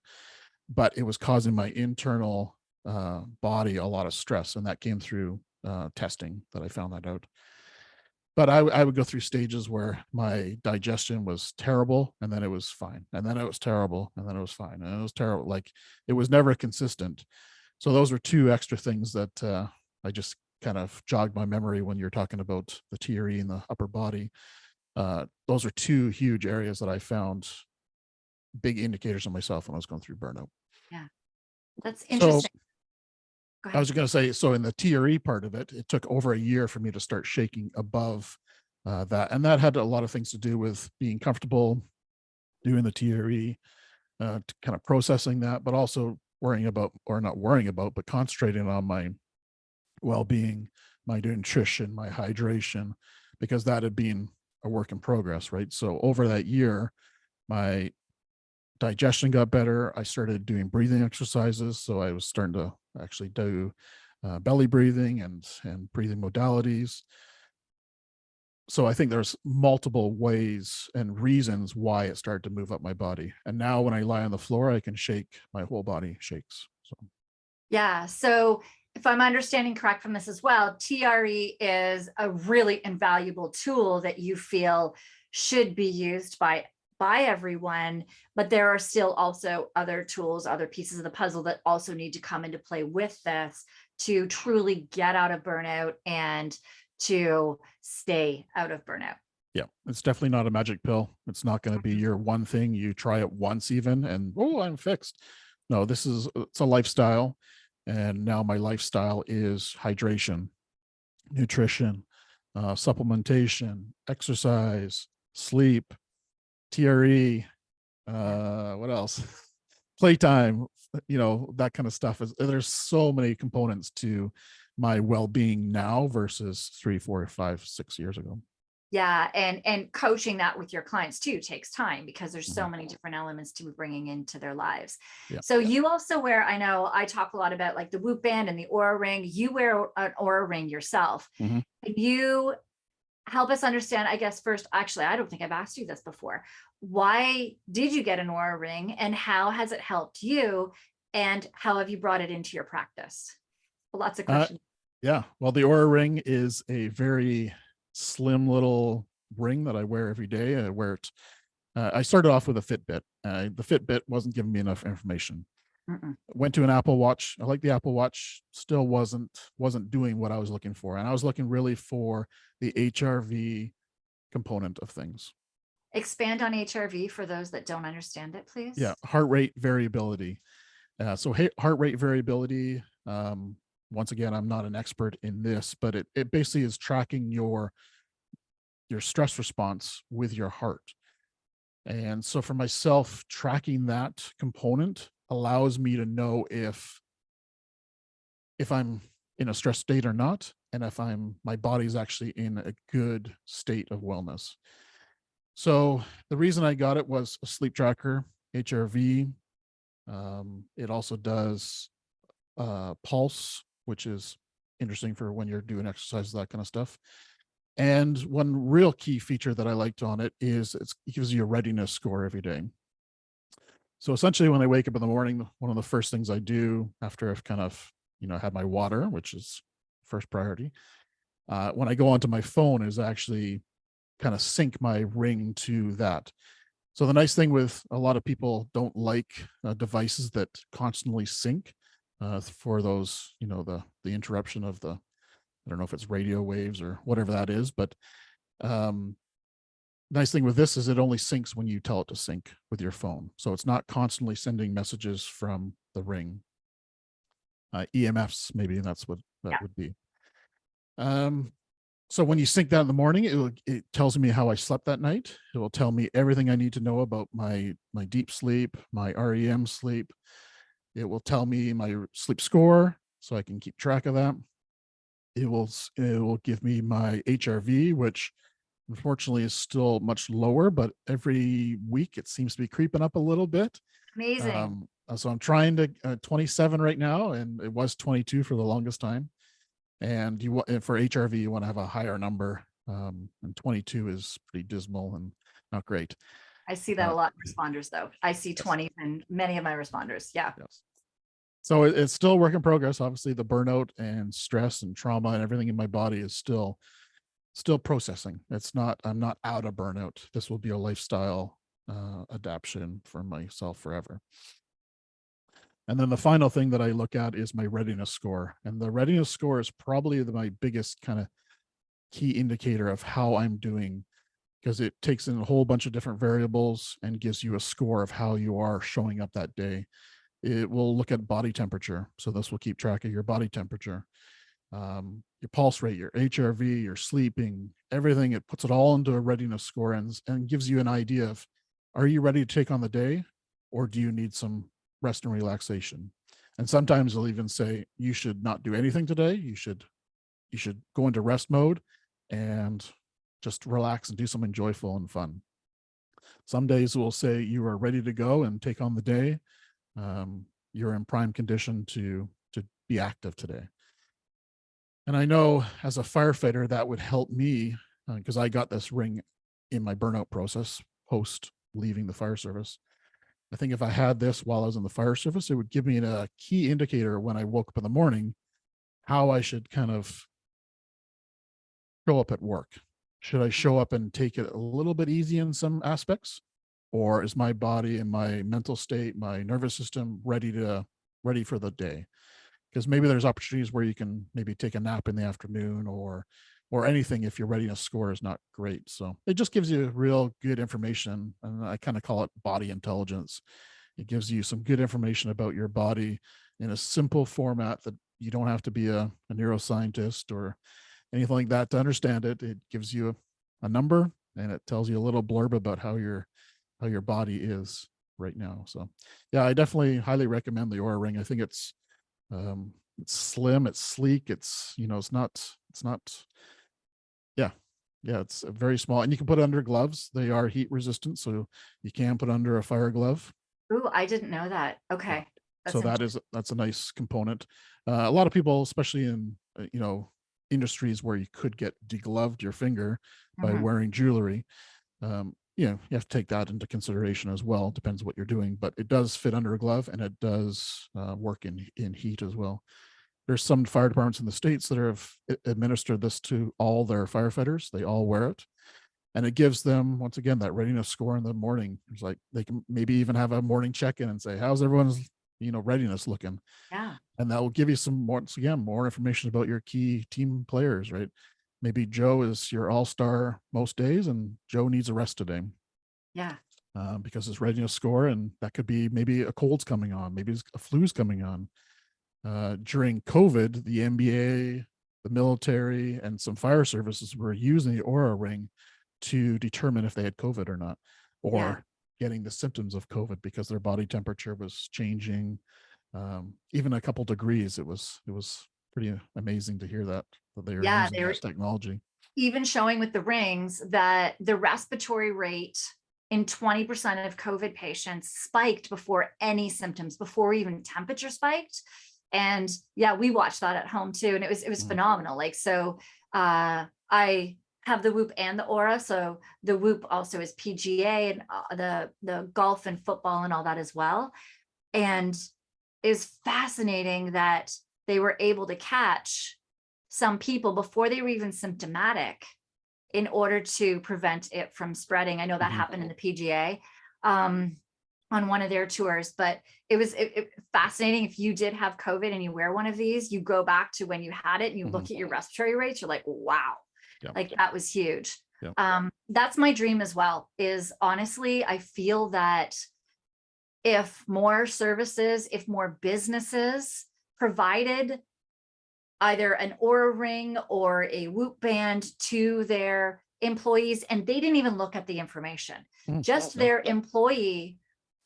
but it was causing my internal body a lot of stress. And that came through testing that I found that out. But I would go through stages where my digestion was terrible and then it was fine. And then it was terrible and then it was fine. And it was terrible. Like it was never consistent. So those were 2 extra things that I just kind of jogged my memory when you're talking about the TRE in the upper body. Those are 2 huge areas that I found big indicators of myself when I was going through burnout. Yeah, that's So interesting. Go I ahead. was going to say, so in the TRE part of it, it took over a year for me to start shaking above that. And that had a lot of things to do with being comfortable doing the TRE, kind of processing that, but also not worrying about, but concentrating on my well-being, my nutrition, my hydration, because that had been a work in progress, right? So over that year, my digestion got better. I started doing breathing exercises. So I was starting to actually do belly breathing and breathing modalities. So I think there's multiple ways and reasons why it started to move up my body. And now when I lie on the floor, I can shake, my whole body shakes. So Yeah. So if I'm understanding correct from this as well, TRE is a really invaluable tool that you feel should be used by everyone, but there are still also other tools, other pieces of the puzzle that also need to come into play with this to truly get out of burnout and to stay out of burnout. yeah, it's definitely not a magic pill. It's not going to be your one thing. You try it once even and, oh, I'm fixed. No, it's a lifestyle. And now my lifestyle is hydration, nutrition, supplementation, exercise, sleep, TRE, what else? Playtime, that kind of stuff. There's so many components to my well-being now versus 3, 4, 5, 6 years ago. Yeah. And coaching that with your clients too takes time because there's so many different elements to be bringing into their lives. Yeah. So you also wear, I know I talk a lot about like the Whoop band and the Aura ring. You wear an Aura ring yourself. Can you help us understand, I guess, first, actually, I don't think I've asked you this before. Why did you get an Aura ring and how has it helped you? And how have you brought it into your practice? Lots of questions. Yeah. Well, the Aura ring is a very slim little ring that I wear every day. I wear it. I started off with a Fitbit. The Fitbit wasn't giving me enough information. Mm-mm. Went to an Apple Watch. I like the Apple Watch, still wasn't doing what I was looking for. And I was looking really for the HRV component of things. Expand on HRV for those that don't understand it, please. Yeah, heart rate variability. So heart rate variability, once again, I'm not an expert in this, but it basically is tracking your stress response with your heart. And so for myself, tracking that component allows me to know if I'm in a stress state or not, and if my body's actually in a good state of wellness. So the reason I got it was a sleep tracker, HRV. It also does pulse, which is interesting for when you're doing exercise, that kind of stuff. And one real key feature that I liked on it is it gives you a readiness score every day. So essentially, when I wake up in the morning, one of the first things I do after I've kind of, had my water, which is first priority, when I go onto my phone is actually kind of sync my ring to that. So the nice thing with a lot of people don't like devices that constantly sync for those, the interruption of the, I don't know if it's radio waves or whatever that is, but nice thing with this is it only syncs when you tell it to sync with your phone. So it's not constantly sending messages from the ring. EMFs, maybe that's what that would be. So when you sync that in the morning, it tells me how I slept that night. It will tell me everything I need to know about my deep sleep, my REM sleep. It will tell me my sleep score so I can keep track of that. It will give me my HRV, which unfortunately is still much lower, but every week it seems to be creeping up a little bit. Amazing. So I'm trying to 27 right now, and it was 22 for the longest time. And for HRV, you want to have a higher number, and 22 is pretty dismal and not great. I see that a lot in responders, though. I see 20 in many of my responders. Yeah. Yes. So it's still work in progress. Obviously, the burnout and stress and trauma and everything in my body is still processing. I'm not out of burnout. This will be a lifestyle adaptation for myself forever. And then the final thing that I look at is my readiness score. And the readiness score is probably my biggest kind of key indicator of how I'm doing, because it takes in a whole bunch of different variables and gives you a score of how you are showing up that day. It will look at body temperature. So this will keep track of your body temperature, your pulse rate, your HRV, your sleeping, everything. It puts it all into a readiness score and gives you an idea of, are you ready to take on the day, or do you need some rest and relaxation? And sometimes they'll even say you should not do anything today. You should go into rest mode and just relax and do something joyful and fun. Some days will say you are ready to go and take on the day. You're in prime condition to be active today. And I know as a firefighter that would help me, because I got this ring in my burnout process post leaving the fire service. I think if I had this while I was in the fire service, it would give me a key indicator when I woke up in the morning, how I should kind of show up at work. Should I show up and take it a little bit easy in some aspects? Or is my body and my mental state, my nervous system ready for the day? Because maybe there's opportunities where you can maybe take a nap in the afternoon or anything if your readiness score is not great. So it just gives you real good information. And I kind of call it body intelligence. It gives you some good information about your body in a simple format that you don't have to be a neuroscientist or anything like that to understand it. It gives you a number and it tells you a little blurb about how your body is right now. So yeah, I definitely highly recommend the Aura Ring. I think it's slim, it's sleek, it's it's very small, and you can put it under gloves. They are heat resistant, so you can put under a fire glove. Ooh, I didn't know that. Okay. So that's a nice component. A lot of people, especially in industries where you could get degloved your finger by wearing jewelry, you have to take that into consideration as well. Depends what you're doing, but it does fit under a glove, and it does work in heat as well. There's some fire departments in the States that have administered this to all their firefighters. They all wear it. And it gives them, once again, that readiness score in the morning. It's like they can maybe even have a morning check-in and say, how's everyone's, readiness looking? Yeah. And that will give you some more information about your key team players, right? Maybe Joe is your all-star most days and Joe needs a rest today. Yeah. Because his readiness score, and that could be maybe a cold's coming on, maybe a flu's coming on. During COVID, the NBA, the military, and some fire services were using the Aura Ring to determine if they had COVID or not, or getting the symptoms of COVID because their body temperature was changing, even a couple degrees. It was pretty amazing to hear that they were using They were this technology. even showing with the rings that the respiratory rate in 20% of COVID patients spiked before any symptoms, before even temperature spiked. And we watched that at home too. And it was phenomenal. Like, so I have the Whoop and the Aura. So the Whoop also is PGA and the golf and football and all that as well. And it's fascinating that they were able to catch some people before they were even symptomatic in order to prevent it from spreading. I know that happened in the PGA on one of their tours, but it was fascinating. If you did have COVID and you wear one of these, you go back to when you had it and you look at your respiratory rates, you're like, wow, like that was huge. That's my dream as well, is honestly, I feel that if more services, if more businesses provided either an Aura Ring or a Whoop band to their employees, and they didn't even look at the information, just their employee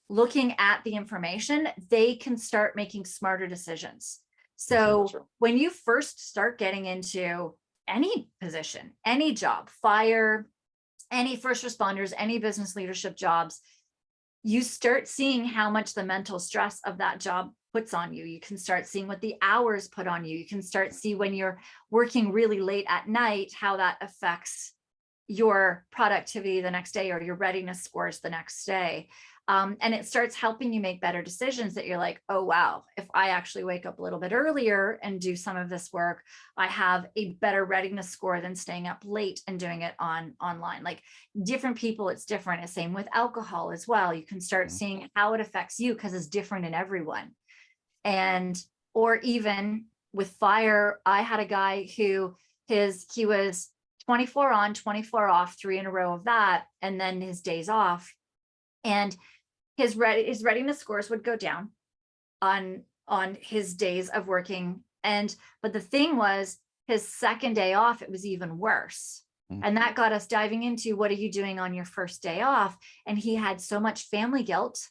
looking at the information, they can start making smarter decisions. So when you first start getting into any position, any job, fire, any first responders, any business leadership jobs, you start seeing how much the mental stress of that job puts on you. You can start seeing what the hours put on you. You can start see when you're working really late at night, how that affects your productivity the next day or your readiness scores the next day. And it starts helping you make better decisions that you're like, oh, wow, if I actually wake up a little bit earlier and do some of this work, I have a better readiness score than staying up late and doing it online. Like different people, it's different. The same with alcohol as well. You can start seeing how it affects you because it's different in everyone. And, or even with fire, I had a guy who he was 24 on, 24 off, 3 in a row of that, and then his days off. And his readiness scores would go down on his days of working. But the thing was, his second day off, it was even worse. And that got us diving into, what are you doing on your first day off? And he had so much family guilt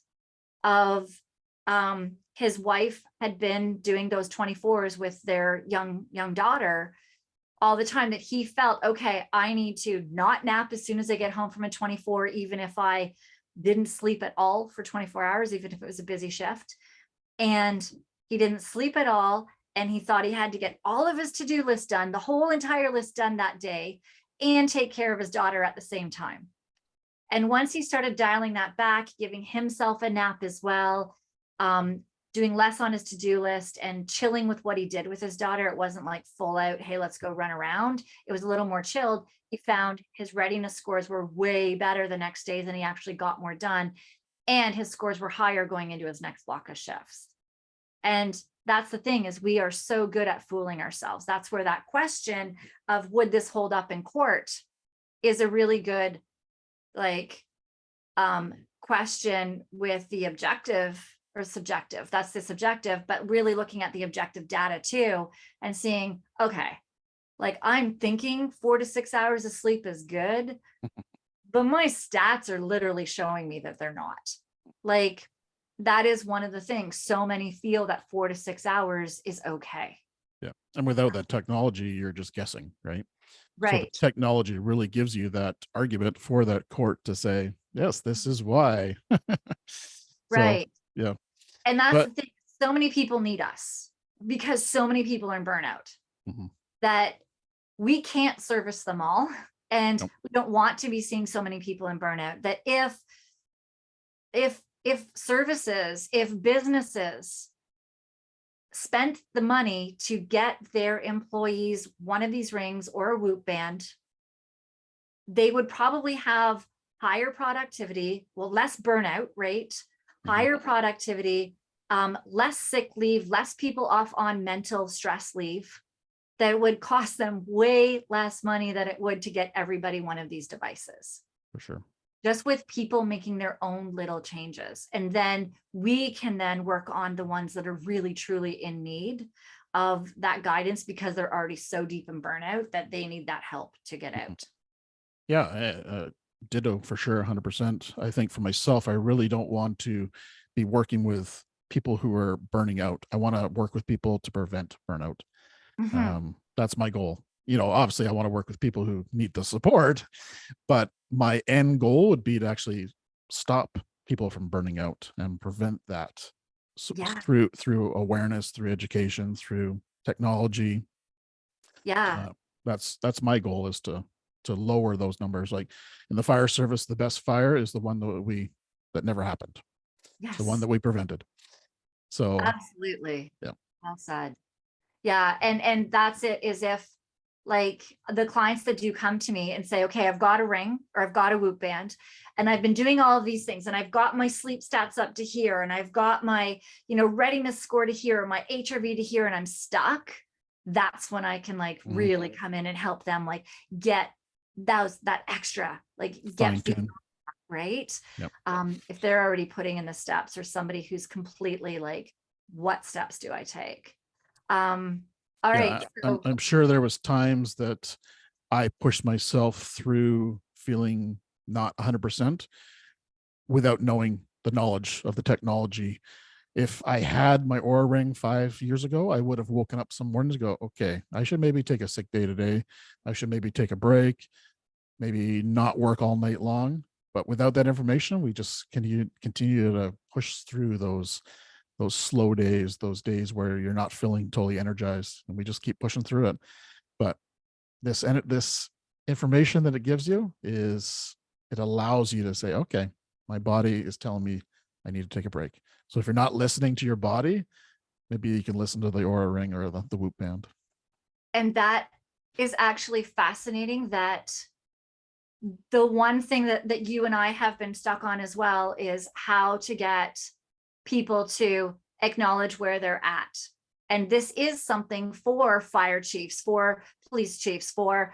of his wife had been doing those 24s with their young daughter all the time, that he felt, okay, I need to not nap as soon as I get home from a 24, even if I didn't sleep at all for 24 hours, even if it was a busy shift. And he didn't sleep at all. And he thought he had to get all of his to-do list done, the whole entire list done that day, and take care of his daughter at the same time. And once he started dialing that back, giving himself a nap as well, doing less on his to-do list and chilling with what he did with his daughter. It wasn't like full out, hey, let's go run around. It was a little more chilled. He found his readiness scores were way better the next day than he actually got more done. And his scores were higher going into his next block of shifts. And that's the thing, is we are so good at fooling ourselves. That's where that question of would this hold up in court is a really good question with the objective or subjective. That's the subjective, but really looking at the objective data too and seeing, okay, like I'm thinking 4 to 6 hours of sleep is good, but my stats are literally showing me that they're not. Like that is one of the things. So many feel that 4 to 6 hours is okay. Yeah. And without that technology, you're just guessing, right? Right. So technology really gives you that argument for that court to say, yes, this is why. Right. So, yeah. And that's the thing. So many people need us because so many people are in burnout that we can't service them all. And we don't want to be seeing so many people in burnout, that if services, if businesses spent the money to get their employees one of these rings or a Whoop band, they would probably have higher productivity, less burnout rate, higher productivity, less sick leave, less people off on mental stress leave, that would cost them way less money than it would to get everybody one of these devices. For sure. Just with people making their own little changes. And then we can then work on the ones that are really, truly in need of that guidance, because they're already so deep in burnout that they need that help to get out. Yeah, ditto for sure, 100%. I think for myself, I really don't want to be working with people who are burning out. I want to work with people to prevent burnout. That's my goal. Obviously I want to work with people who need the support, but my end goal would be to actually stop people from burning out and prevent that Yeah. through awareness, through education, through technology. Yeah. That's my goal, is to lower those numbers. Like in the fire service, the best fire is the one that never happened. Yes. The one that we prevented. So absolutely. Yeah. Well said. Yeah. And that's it, is if like the clients that do come to me and say, okay, I've got a ring or I've got a Whoop band and I've been doing all of these things and I've got my sleep stats up to here and I've got my, readiness score to here, or my HRV to here, and I'm stuck. That's when I can like really come in and help them like get that extra, like get feedback, right? Yep. If they're already putting in the steps, or somebody who's completely like, what steps do I take? All right. So, I'm sure there was times that I pushed myself through feeling not 100% without knowing the knowledge of the technology. If I had my Oura Ring 5 years ago, I would have woken up some mornings to go, okay, I should maybe take a sick day today. I should maybe take a break, maybe not work all night long. But without that information, we just continue to push through those slow days, those days where you're not feeling totally energized, and we just keep pushing through it. But this information that it gives you it allows you to say, okay, my body is telling me I need to take a break. So if you're not listening to your body, maybe you can listen to the Oura Ring or the Whoop band. and that is actually fascinating, that the one thing that you and I have been stuck on as well is how to get people to acknowledge where they're at. And this is something for fire chiefs, for police chiefs, for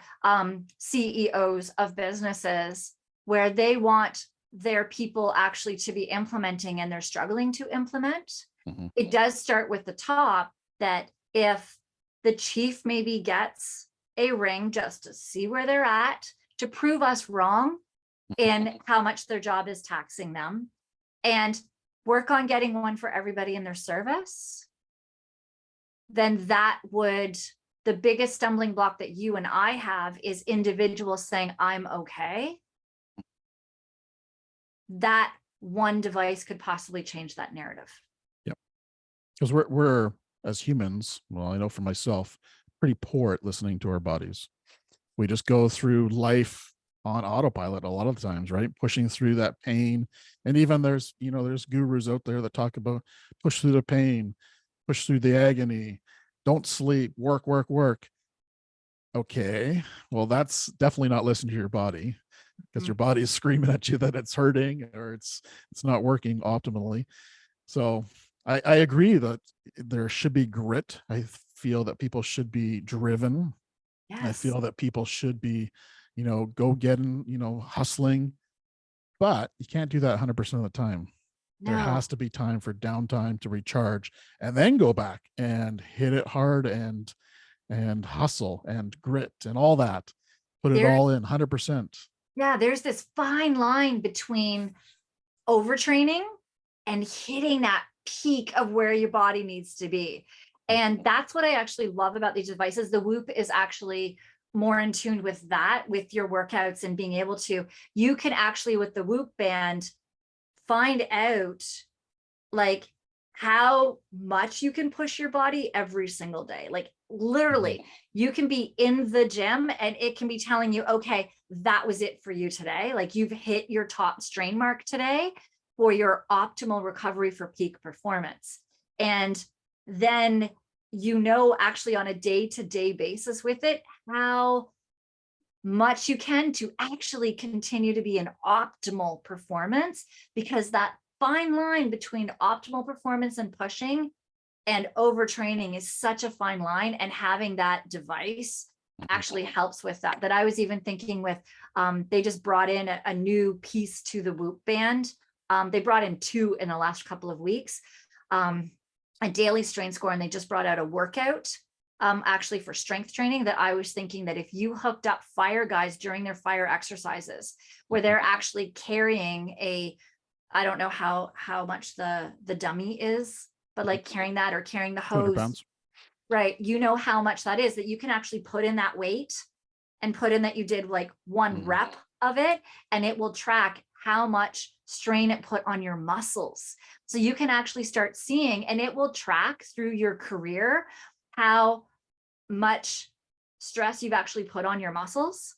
CEOs of businesses, where they want their people actually to be implementing and they're struggling to implement. It does start with the top, that if the chief maybe gets a ring just to see where they're at, to prove us wrong in how much their job is taxing them, and work on getting one for everybody in their service, then the biggest stumbling block that you and I have is individuals saying, I'm okay. That one device could possibly change that narrative. Yep. Because we're as humans, well, I know for myself, pretty poor at listening to our bodies. We just go through life on autopilot a lot of times, right? Pushing through that pain. And even there's gurus out there that talk about push through the pain, push through the agony, don't sleep, work. Okay, well, that's definitely not listening to your body, because your body is screaming at you that it's hurting or it's not working optimally. So I agree that there should be grit. I feel that people should be driven. Yes. I feel that people should be, go getting, hustling, but you can't do that 100% of the time. No. There has to be time for downtime to recharge, and then go back and hit it hard and hustle and grit and all that. Put it all in 100%. Yeah, there's this fine line between overtraining and hitting that peak of where your body needs to be. And that's what I actually love about these devices. The Whoop is actually more in tune with that, with your workouts, and being able to, you can actually with the Whoop band find out like how much you can push your body every single day. Like literally, you can be in the gym and it can be telling you, okay, that was it for you today. Like you've hit your top strain mark today for your optimal recovery for peak performance. And then, actually on a day-to-day basis with it, how much you can to actually continue to be an optimal performance, because that fine line between optimal performance and pushing and overtraining is such a fine line. And having that device actually helps with that. That I was even thinking with, they just brought in a new piece to the Whoop band. They brought in 2 in the last couple of weeks, a daily strain score, and they just brought out a workout actually for strength training, that I was thinking that if you hooked up fire guys during their fire exercises, where they're actually carrying I don't know how much the dummy is, but like carrying that or carrying the 200 hose, pounds. right? You know how much that is, that you can actually put in that weight and put in that you did like 1 rep of it, and it will track how much strain it put on your muscles. So you can actually start seeing, and it will track through your career how much stress you've actually put on your muscles,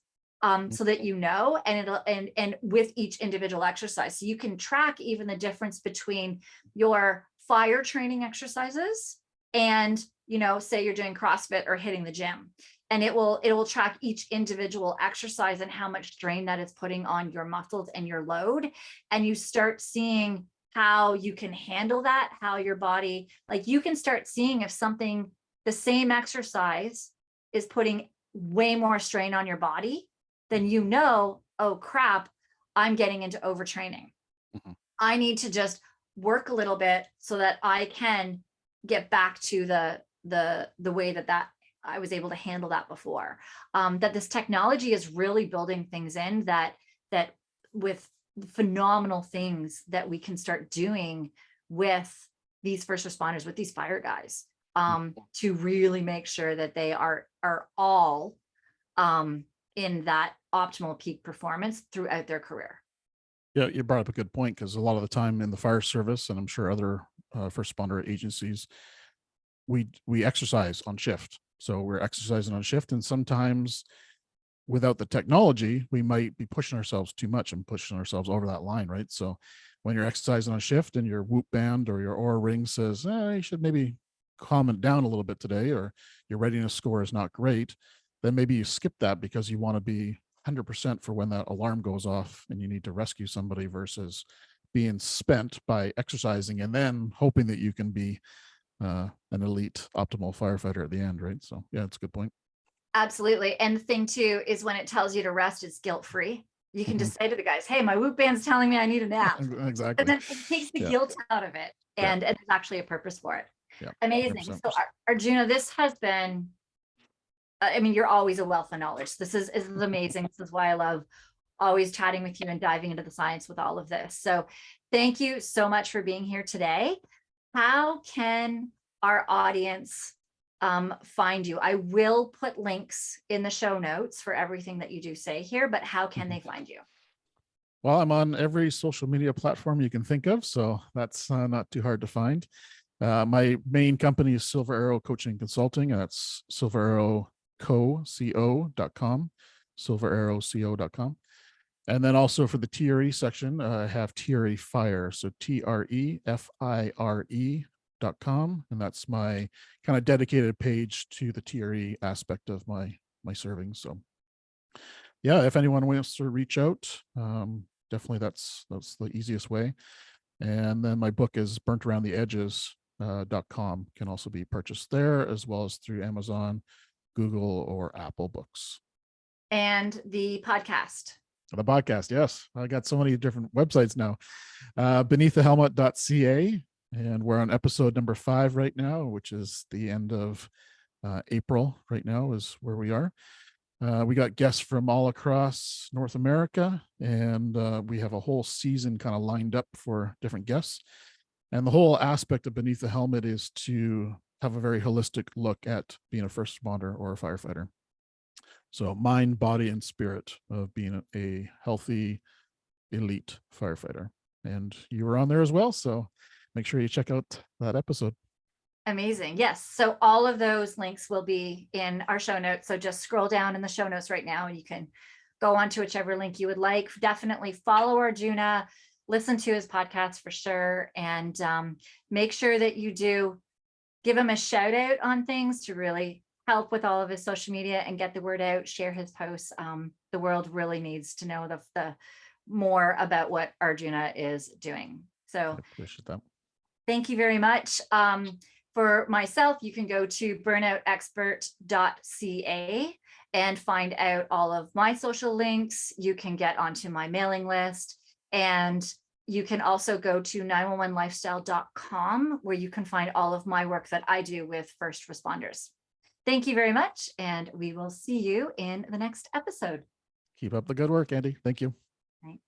so that you know, and it'll and with each individual exercise, so you can track even the difference between your fire training exercises and, you know, say you're doing CrossFit or hitting the gym, and it will track each individual exercise and how much strain that it's putting on your muscles and your load, and you start seeing how you can handle that, how your body, like you can start seeing if something, the same exercise is putting way more strain on your body, then you know, oh crap, I'm getting into overtraining. I need to just work a little bit so that I can get back to the way that I was able to handle that before. That this technology is really building things in that with phenomenal things that we can start doing with these first responders, with these fire guys, to really make sure that they are all in that optimal peak performance throughout their career. Yeah, you brought up a good point, because a lot of the time in the fire service, and I'm sure other first responder agencies, we exercise on shift. So we're exercising on shift, and sometimes without the technology, we might be pushing ourselves too much and pushing ourselves over that line, right? So when you're exercising on shift and your Whoop band or your Aura ring says, you should maybe calm it down a little bit today, or your readiness score is not great, then maybe you skip that because you want to be 100% for when that alarm goes off and you need to rescue somebody, versus being spent by exercising and then hoping that you can be an elite optimal firefighter at the end, right? So yeah, it's a good point. Absolutely. And the thing too is when it tells you to rest, it's guilt-free. You can just say to the guys, hey, my Whoop band's telling me I need a nap. Exactly. And then it takes the guilt out of it. And there's actually a purpose for it. Yeah. Amazing. 100%. So Arjuna, this has been, I mean, you're always a wealth of knowledge. This is amazing. This is why I love always chatting with you and diving into the science with all of this. So thank you so much for being here today. How can our audience find you? I will put links in the show notes for everything that you do say here, but how can they find you? Well, I'm on every social media platform you can think of, so that's not too hard to find. My main company is Silver Arrow Coaching Consulting, and that's silverarrowco.com, silverarrowco.com. And then also for the TRE section, I have TRE Fire, so TREFIRE.com, and that's my kind of dedicated page to the TRE aspect of my serving. So yeah, if anyone wants to reach out, definitely that's the easiest way. And then my book is BurntAroundTheEdges.com, can also be purchased there, as well as through Amazon, Google, or Apple Books. And the podcast. The podcast, yes. I got so many different websites now. Beneaththehelmet.ca, and we're on episode number 5 right now, which is the end of April right now is where we are. We got guests from all across North America, and we have a whole season kind of lined up for different guests. And the whole aspect of Beneath the Helmet is to have a very holistic look at being a first responder or a firefighter. So mind, body, and spirit of being a healthy, elite firefighter. And you were on there as well, so make sure you check out that episode. Amazing. Yes. So all of those links will be in our show notes. So just scroll down in the show notes right now and you can go on to whichever link you would like. Definitely follow Arjuna, listen to his podcast for sure. And make sure that you do give him a shout out on things to really help with all of his social media and get the word out, share his posts. The world really needs to know the more about what Arjuna is doing. So I appreciate that. thank you very much. For myself, you can go to burnoutexpert.ca and find out all of my social links. You can get onto my mailing list, and you can also go to 911lifestyle.com, where you can find all of my work that I do with first responders. Thank you very much, and we will see you in the next episode. Keep up the good work, Andy. Thank you. Thanks.